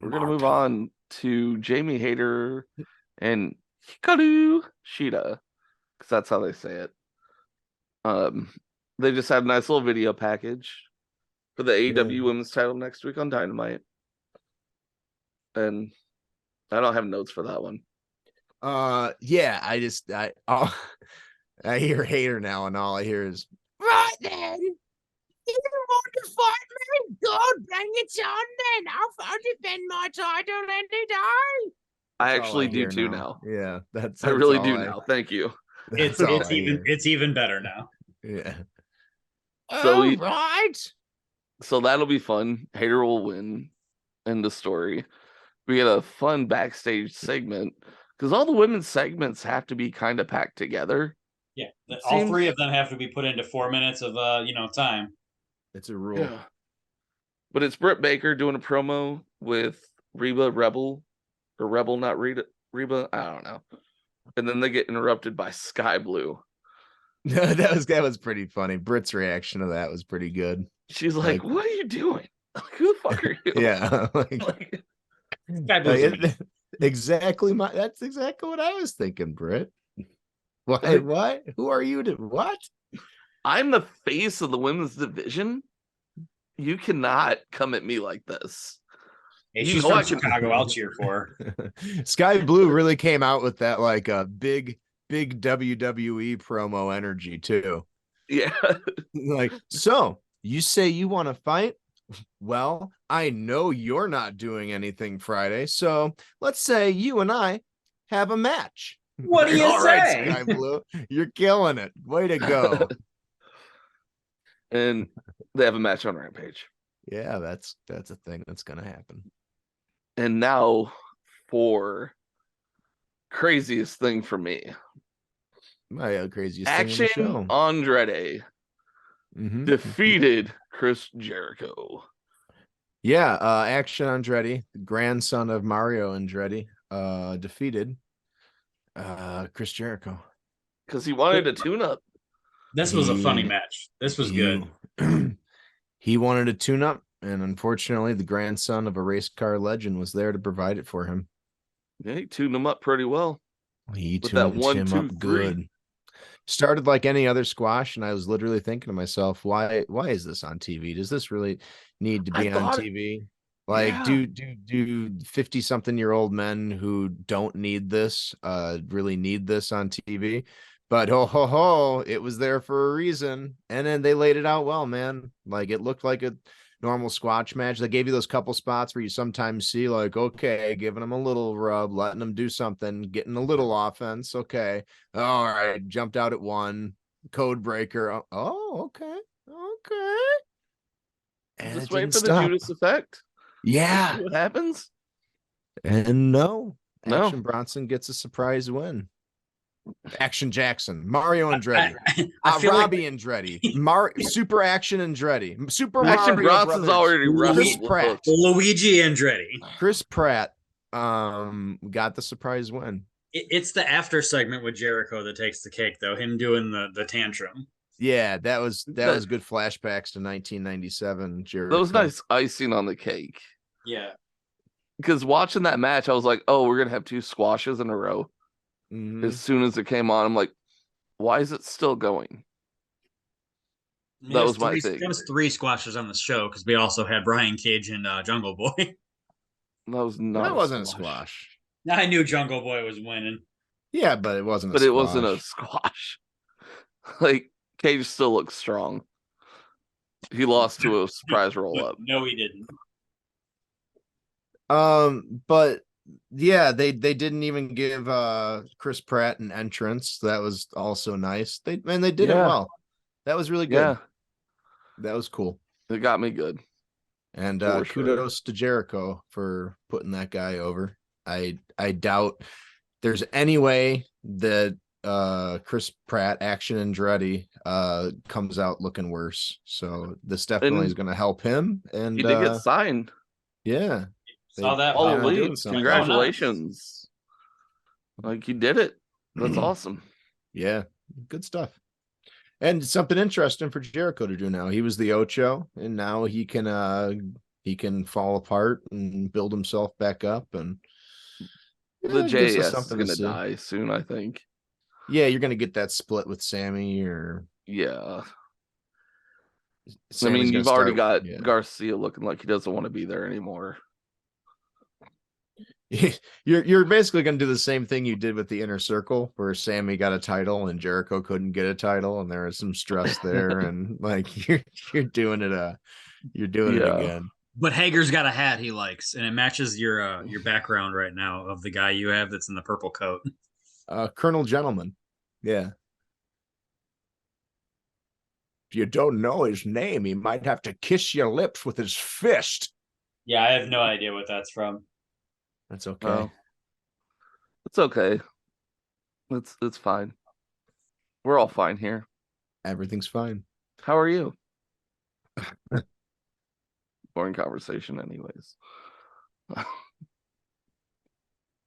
We're gonna move on to Jamie Hayter and Hikaru Shida, because that's how they say it. They just had a nice little video package for the AEW Women's Title next week on Dynamite, and I don't have notes for that one. Yeah, I hear Hater now, and all I hear is Right then. You want to fight me? Good, bring it on then. I'll defend my title any day. I that's all actually do hear too now. Yeah, I really all do now. Thank you. It's that's all it's I even hear. it's even better now. Yeah. So All right. So that'll be fun. Hater will win in the story. We get a fun backstage segment because all the women's segments have to be kind of packed together. Yeah, It all seems- 3 of them have to be put into 4 minutes of time. It's a rule. But it's Britt Baker doing a promo with Reba Rebel, or Rebel, not Reba. I don't know. And then they get interrupted by Sky Blue. that was pretty funny. Britt's reaction to that was pretty good. She's like, "What are you doing? Like, who the fuck are you?" Yeah. Like, Exactly that's exactly what I was thinking, Britt. What? Who are you to what? I'm the face of the women's division. You cannot come at me like this. Hey, You she's know from I can- Chicago. I'll cheer for her. Sky Blue really came out with that like a big WWE promo energy too. Yeah. Like, so you say you want to fight? Well, I know you're not doing anything Friday, so let's say you and I have a match. What do you All right, say? Sky Blue, you're killing it. Way to go. And they have a match on Rampage. Yeah, that's a thing that's gonna happen. And now for craziest thing for me. My craziest Action thing in the show. Andrade defeated Chris Jericho. Yeah, Action Andretti, the grandson of Mario Andretti, defeated Chris Jericho. Because he wanted a tune-up. This was a funny match. This was good. He wanted a tune-up, and unfortunately, the grandson of a race car legend was there to provide it for him. Yeah, he tuned him up pretty well. He with that tuned 1, him 2, up 3. good. Started like any other squash, and I was literally thinking to myself, why is this on TV? Does this really need to be on TV? Like, do 50-something-year-old men who don't need this really need this on TV? But it was there for a reason, and then they laid it out well, man. Like, it looked like a normal squash match. They gave you those couple spots where you sometimes see, like, okay, giving them a little rub, letting them do something, getting a little offense. Okay, all right, jumped out at one, code breaker. Oh, okay. And Just wait for the Judas effect. Yeah. See what happens? And no. Action Bronson gets a surprise win. Action Jackson, Mario Andretti, Robbie Andretti, Super Action Andretti, Super Action Mario Bronson's Brothers, already Chris Pratt, Luigi Andretti. Chris Pratt got the surprise win. It's the after segment with Jericho that takes the cake, though. Him doing the tantrum. Yeah, that was good flashbacks to 1997. Jericho. That was nice icing on the cake. Yeah. Because watching that match, I was like, oh, we're going to have 2 squashes in a row. As soon as it came on, I'm like, why is it still going? That was my thing. There was 3 squashes on the show because we also had Brian Cage and Jungle Boy. That wasn't a squash. I knew Jungle Boy was winning. Yeah, but it wasn't. But it wasn't a squash. Like, Cage still looks strong. He lost to a surprise roll up. No, he didn't. But yeah, they didn't even give Chris Pratt an entrance. That was also nice. They did it well. That was really good. Yeah. That was cool. It got me good. And kudos to Jericho for putting that guy over. I doubt there's any way that Chris Pratt, Action Andretti, comes out looking worse. So this definitely is going to help him. And he did get signed. Yeah. Saw that. Holy, congratulations. Like, he did it. That's awesome. Yeah, good stuff. And something interesting for Jericho to do now. He was the Ocho, and now he can fall apart and build himself back up. And the JS is going to die soon, I think. Yeah, you're going to get that split with Sammy, or yeah. Sammy's I mean, you've already got Garcia looking like he doesn't want to be there anymore. You're basically going to do the same thing you did with the Inner Circle, where Sammy got a title and Jericho couldn't get a title, and there was some stress there, and like you're doing it again. But Hager's got a hat he likes, and it matches your background right now of the guy you have that's in the purple coat. Colonel Gentleman. Yeah. If you don't know his name, he might have to kiss your lips with his fist. Yeah, I have no idea what that's from. That's okay. It's okay. It's fine. We're all fine here. Everything's fine. How are you? Boring conversation, anyways.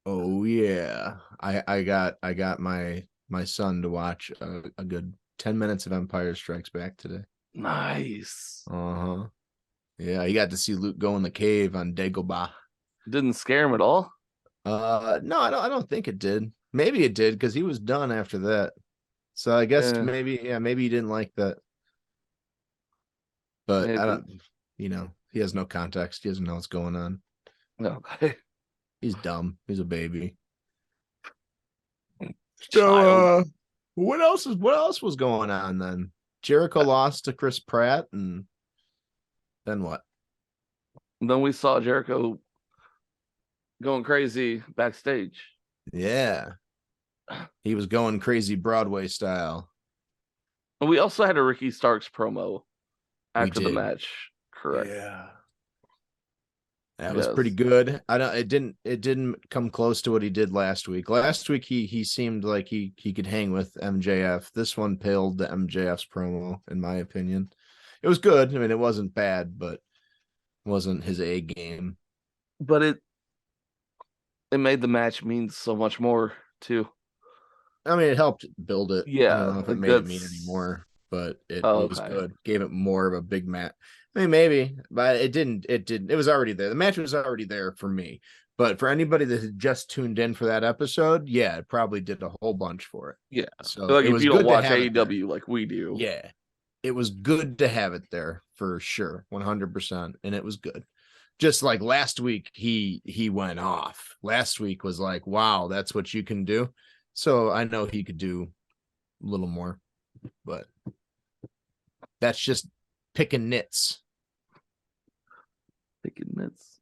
Oh yeah, I got my son to watch a good 10 minutes of Empire Strikes Back today. Nice. Yeah, he got to see Luke go in the cave on Dagobah. Didn't scare him at all? No, I don't think it did. Maybe it did, because he was done after that. So I guess maybe he didn't like that. But I don't, he has no context. He doesn't know what's going on. Okay. He's dumb. He's a baby. So what else was going on then? Jericho lost to Chris Pratt, and then what? Then we saw Jericho going crazy backstage. Yeah. He was going crazy Broadway style. And we also had a Ricky Starks promo after the match. Correct. Yeah. That was pretty good. It didn't come close to what he did last week. Last week he seemed like he could hang with MJF. This one paled the MJF's promo, in my opinion. It was good. I mean, it wasn't bad, but wasn't his A game. But it made the match mean so much more too. I mean, it helped build it. Yeah, I don't know if it made it mean anymore, but it was good. Gave it more of a big match. I mean, maybe, but it didn't. It was already there. The match was already there for me. But for anybody that had just tuned in for that episode, yeah, it probably did a whole bunch for it. Yeah. So like it if you don't watch AEW like we do, yeah, it was good to have it there for sure, 100%, and it was good. Just like last week, he went off. Last week was like, wow, that's what you can do. So I know he could do a little more, but that's just picking nits. Picking nits.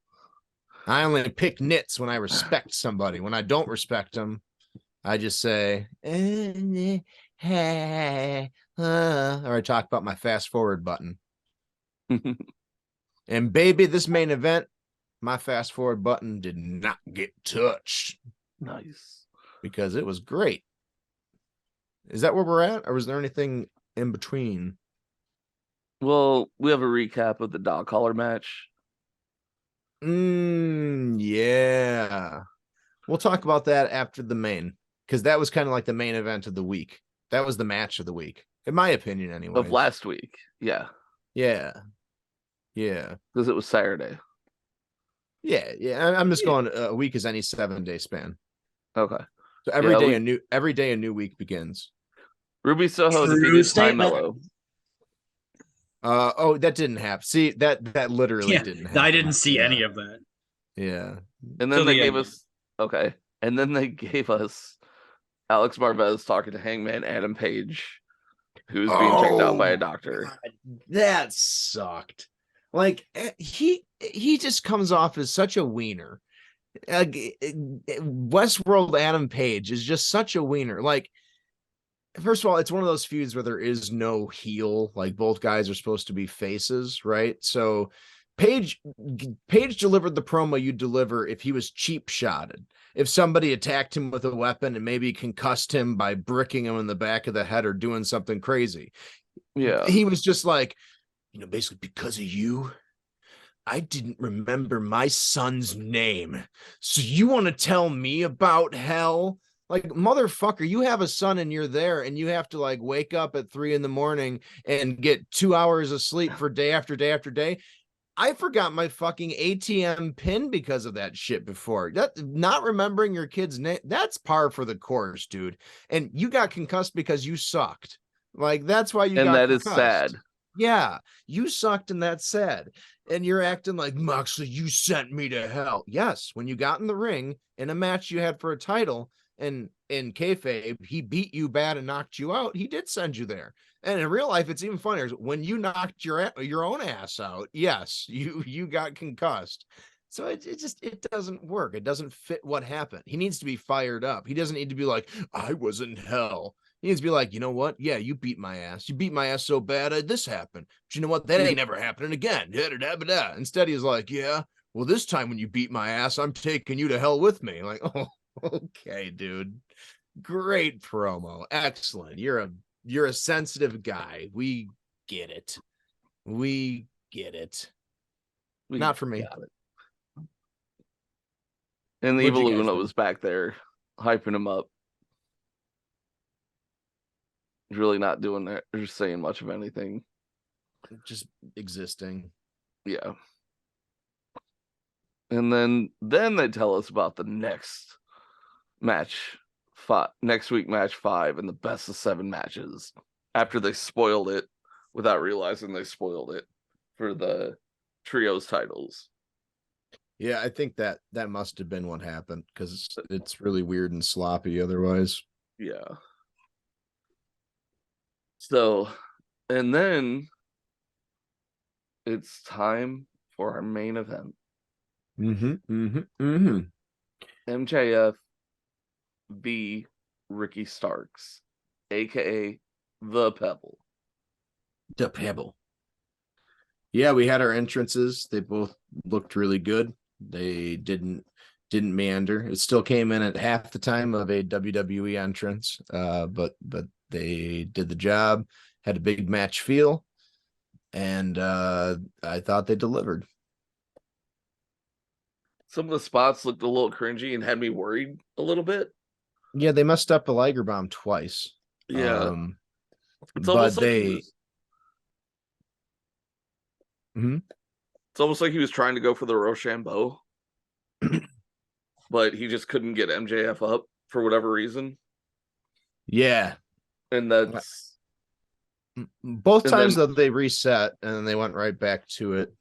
I only pick nits when I respect somebody. When I don't respect them, I just say, or I talk about my fast forward button. And baby, this main event, my fast forward button did not get touched. Nice. Because it was great. Is that where we're at? Or was there anything in between? Well, we have a recap of the dog collar match. Yeah. We'll talk about that after the main, because that was kind of like the main event of the week. That was the match of the week, in my opinion, anyway. Of last week. Yeah. Yeah. Yeah. Because it was Saturday. Yeah. Yeah. I'm just going a week is any 7-day span. Okay. So every day a new week begins. Ruby Soho defeated Ty Mello. Oh, that didn't happen. See, that literally didn't happen. I didn't see any of that. Yeah. And then they gave us and then they gave us Alex Marvez talking to Hangman Adam Page, who's being checked out by a doctor. God, that sucked. Like he just comes off as such a wiener. Westworld Adam Page is just such a wiener. Like, first of all, it's one of those feuds where there is no heel. Like, both guys are supposed to be faces, right? So Page delivered the promo you'd deliver if he was cheap shotted. If somebody attacked him with a weapon and maybe concussed him by bricking him in the back of the head or doing something crazy. Yeah. He was just like, basically, because of you, I didn't remember my son's name. So you want to tell me about hell? Like, motherfucker, you have a son and you're there and you have to like wake up at 3 a.m. and get 2 hours of sleep for day after day after day. I forgot my fucking ATM pin because of that shit before. That not remembering your kid's name, that's par for the course, dude. And you got concussed because you sucked. Like, that's why you got concussed. And that is sad. Yeah, you sucked and that's sad. And you're acting like, Moxley, you sent me to hell. Yes, when you got in the ring in a match you had for a title, and in kayfabe, he beat you bad and knocked you out, he did send you there. And in real life, it's even funnier. When you knocked your own ass out, yes, you got concussed. So it doesn't work. It doesn't fit what happened. He needs to be fired up. He doesn't need to be like, I was in hell. He needs to be like, you know what? Yeah, you beat my ass. You beat my ass so bad, this happened. But you know what? That ain't never happening again. Instead, he's like, yeah, well, this time when you beat my ass, I'm taking you to hell with me. Like, oh, okay, dude. Great promo. Excellent. You're a sensitive guy. We get it. Not for me. And the Evil Uno was back there hyping him up. He's really not doing that or saying much of anything. Just existing. Yeah. And then they tell us about the next match, next week, match 5, and the best of 7 matches after they spoiled it without realizing they spoiled it for the trios titles. Yeah, I think that must have been what happened, because it's really weird and sloppy otherwise. Yeah. So, and then it's time for our main event. MJF v. Ricky Starks, aka The Pebble. The Pebble. Yeah, we had our entrances. They both looked really good. They didn't meander. It still came in at half the time of a WWE entrance, but they did the job, had a big match feel, and I thought they delivered. Some of the spots looked a little cringy and had me worried a little bit. Yeah, they messed up the Liger Bomb twice. Yeah. It's but almost like they it's almost like he was trying to go for the Rochambeau, but he just couldn't get MJF up for whatever reason. Yeah. And that's both times that they reset and then they went right back to it.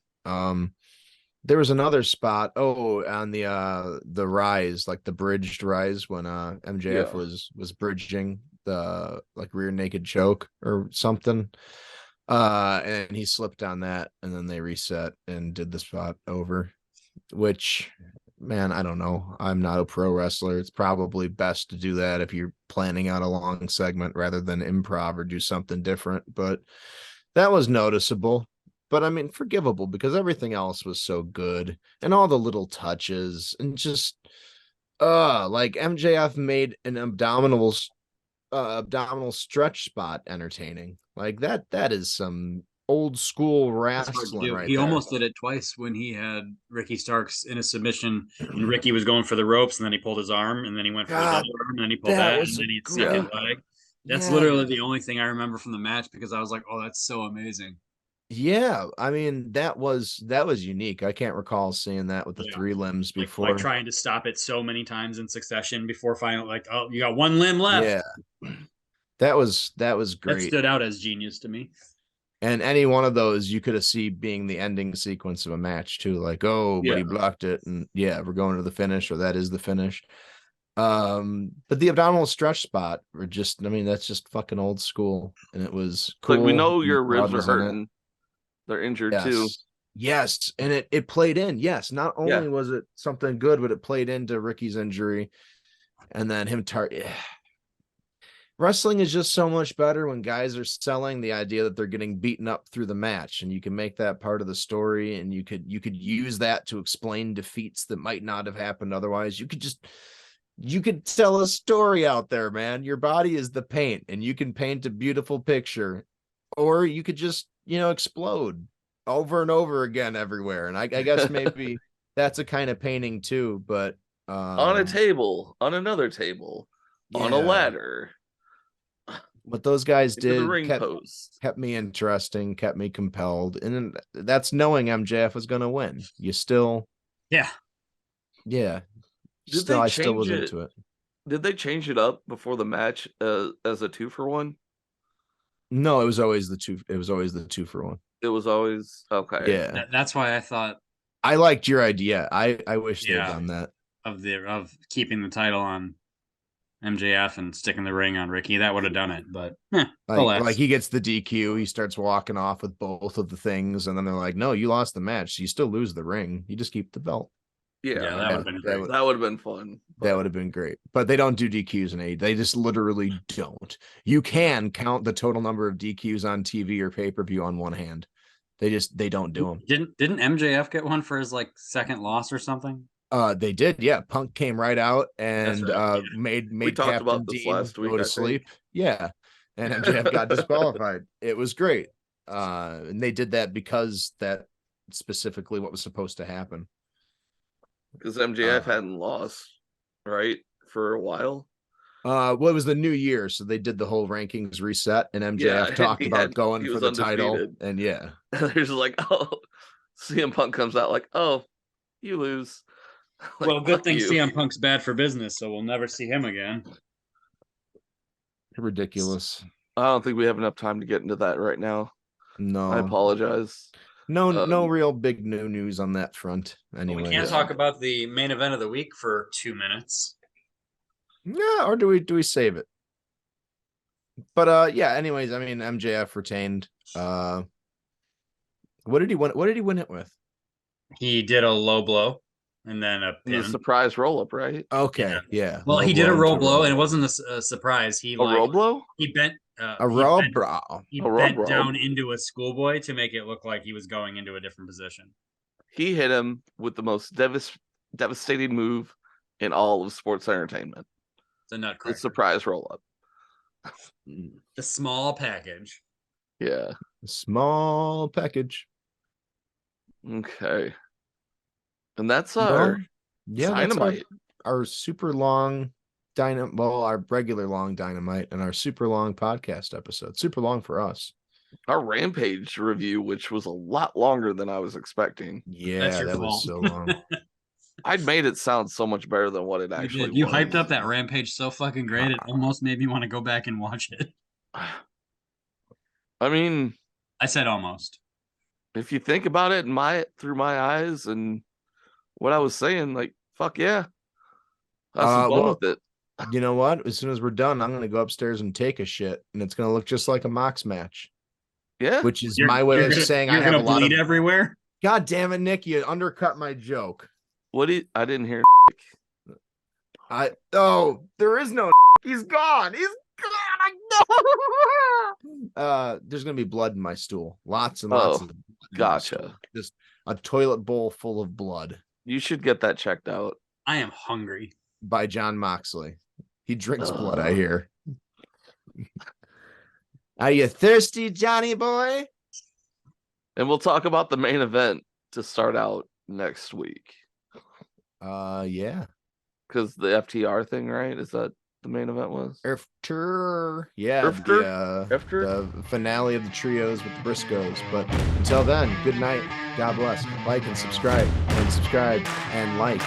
There was another spot on the rise, like the bridged rise, when MJF was bridging the like rear naked choke or something. And he slipped on that, and then they reset and did the spot over, which, man, I don't know. I'm not a pro wrestler. It's probably best to do that if you're planning out a long segment rather than improv or do something different. But that was noticeable. But I mean, forgivable because everything else was so good, and all the little touches, and just like MJF made an abdominal stretch spot entertaining. Like that is some old school wrestling right he there. Almost did it twice when he had Ricky Starks in a submission and Ricky was going for the ropes and then he pulled his arm and then he went for his other arm and then he pulled that and then he'd see his leg. That's literally the only thing I remember from the match because I was like, oh, that's so amazing. Yeah, I mean that was unique. I can't recall seeing that with the three limbs before. Like trying to stop it so many times in succession before finally, like, oh, you got one limb left. Yeah, that was great. That stood out as genius to me. And any one of those you could have seen being the ending sequence of a match too. Like, but he blocked it, and we're going to the finish, or that is the finish. But the abdominal stretch spot were just, I mean, that's just fucking old school, and it was cool. Like, we know your ribs are hurting. They're injured too. Yes, and it played in. Yes, not only was it something good, but it played into Ricky's injury, and then him. Wrestling is just so much better when guys are selling the idea that they're getting beaten up through the match, and you can make that part of the story, and you could use that to explain defeats that might not have happened otherwise. You could tell a story out there, man. Your body is the paint, and you can paint a beautiful picture, or you could just explode over and over again everywhere. And I guess maybe that's a kind of painting too, but on a table, on another table, on a ladder. What those guys did kept me interesting, kept me compelled, and that's knowing MJF was going to win. You still, yeah. I still was into it. Did they change it up before the match as a 2-for-1? No, it was always the 2. It was always the 2-for-1. It was always okay. Yeah, that's why I thought I liked your idea. I wish they'd done that of keeping the title on MJF and sticking the ring on Ricky. That would have done it, but like he gets the DQ, he starts walking off with both of the things, and then they're like, "No, you lost the match. So you still lose the ring. You just keep the belt." Yeah, that would have been great. That would have been fun. That would have been great. But they don't do DQs in AEW. They just literally don't. You can count the total number of DQs on TV or pay-per-view on one hand. They don't do them. Didn't MJF get one for his like second loss or something? They did. Yeah, Punk came right out and made Captain Dean go to sleep. Yeah, and MJF got disqualified. It was great. And they did that because that specifically what was supposed to happen. Because MJF hadn't lost, right, for a while. Well, it was the new year, so they did the whole rankings reset, and MJF talked about going for the title, and they're just like, oh, CM Punk comes out like, oh, you lose. Like, well, good thing CM Punk's bad for business, so we'll never see him again. Ridiculous. I don't think we have enough time to get into that right now. No, I apologize. No real big new news on that front. Anyway, we can't talk about the main event of the week for 2 minutes. Yeah, or do we save it? But anyways, I mean, MJF retained. What did he win? What did he win it with? He did a low blow and then a pin. A surprise roll up, right? Okay, yeah. Well, he did a roll blow, and it wasn't a surprise. He roll blow. He bent He bent down into a schoolboy to make it look like he was going into a different position. he hit him with the most devastating move in all of sports entertainment. The nutcracker. The surprise roll-up. The small package. Yeah. Small package. Okay. And that's our Dynamite. That's our super long Dynamite. Well, our regular long Dynamite and our super long podcast episode. Super long for us. Our Rampage review, which was a lot longer than I was expecting. Yeah, that fault. Was so long. I'd made it sound so much better than what it actually was. You hyped up that Rampage so fucking great, it almost made me want to go back and watch it. I mean, I said almost. If you think about it through my eyes and what I was saying, like, fuck yeah. That's fun with it. You know what? As soon as we're done, I'm going to go upstairs and take a shit, and it's going to look just like a Mox match. Yeah. Which is my way of saying I have a lot of... everywhere? God damn it, Nick. You undercut my joke. I didn't hear. There is no. He's gone. He's gone. I know. There's gonna be blood in my stool. Lots and lots of. Gotcha. Just a toilet bowl full of blood. You should get that checked out. I am hungry. By John Moxley. He drinks blood. I hear. Are you thirsty, Johnny boy? And we'll talk about the main event to start out next week. Yeah. Because the FTR thing, right? Is that the main event was? Yeah. The finale of the trios with the Briscoes. But until then, good night. God bless. Like and subscribe. And subscribe and like.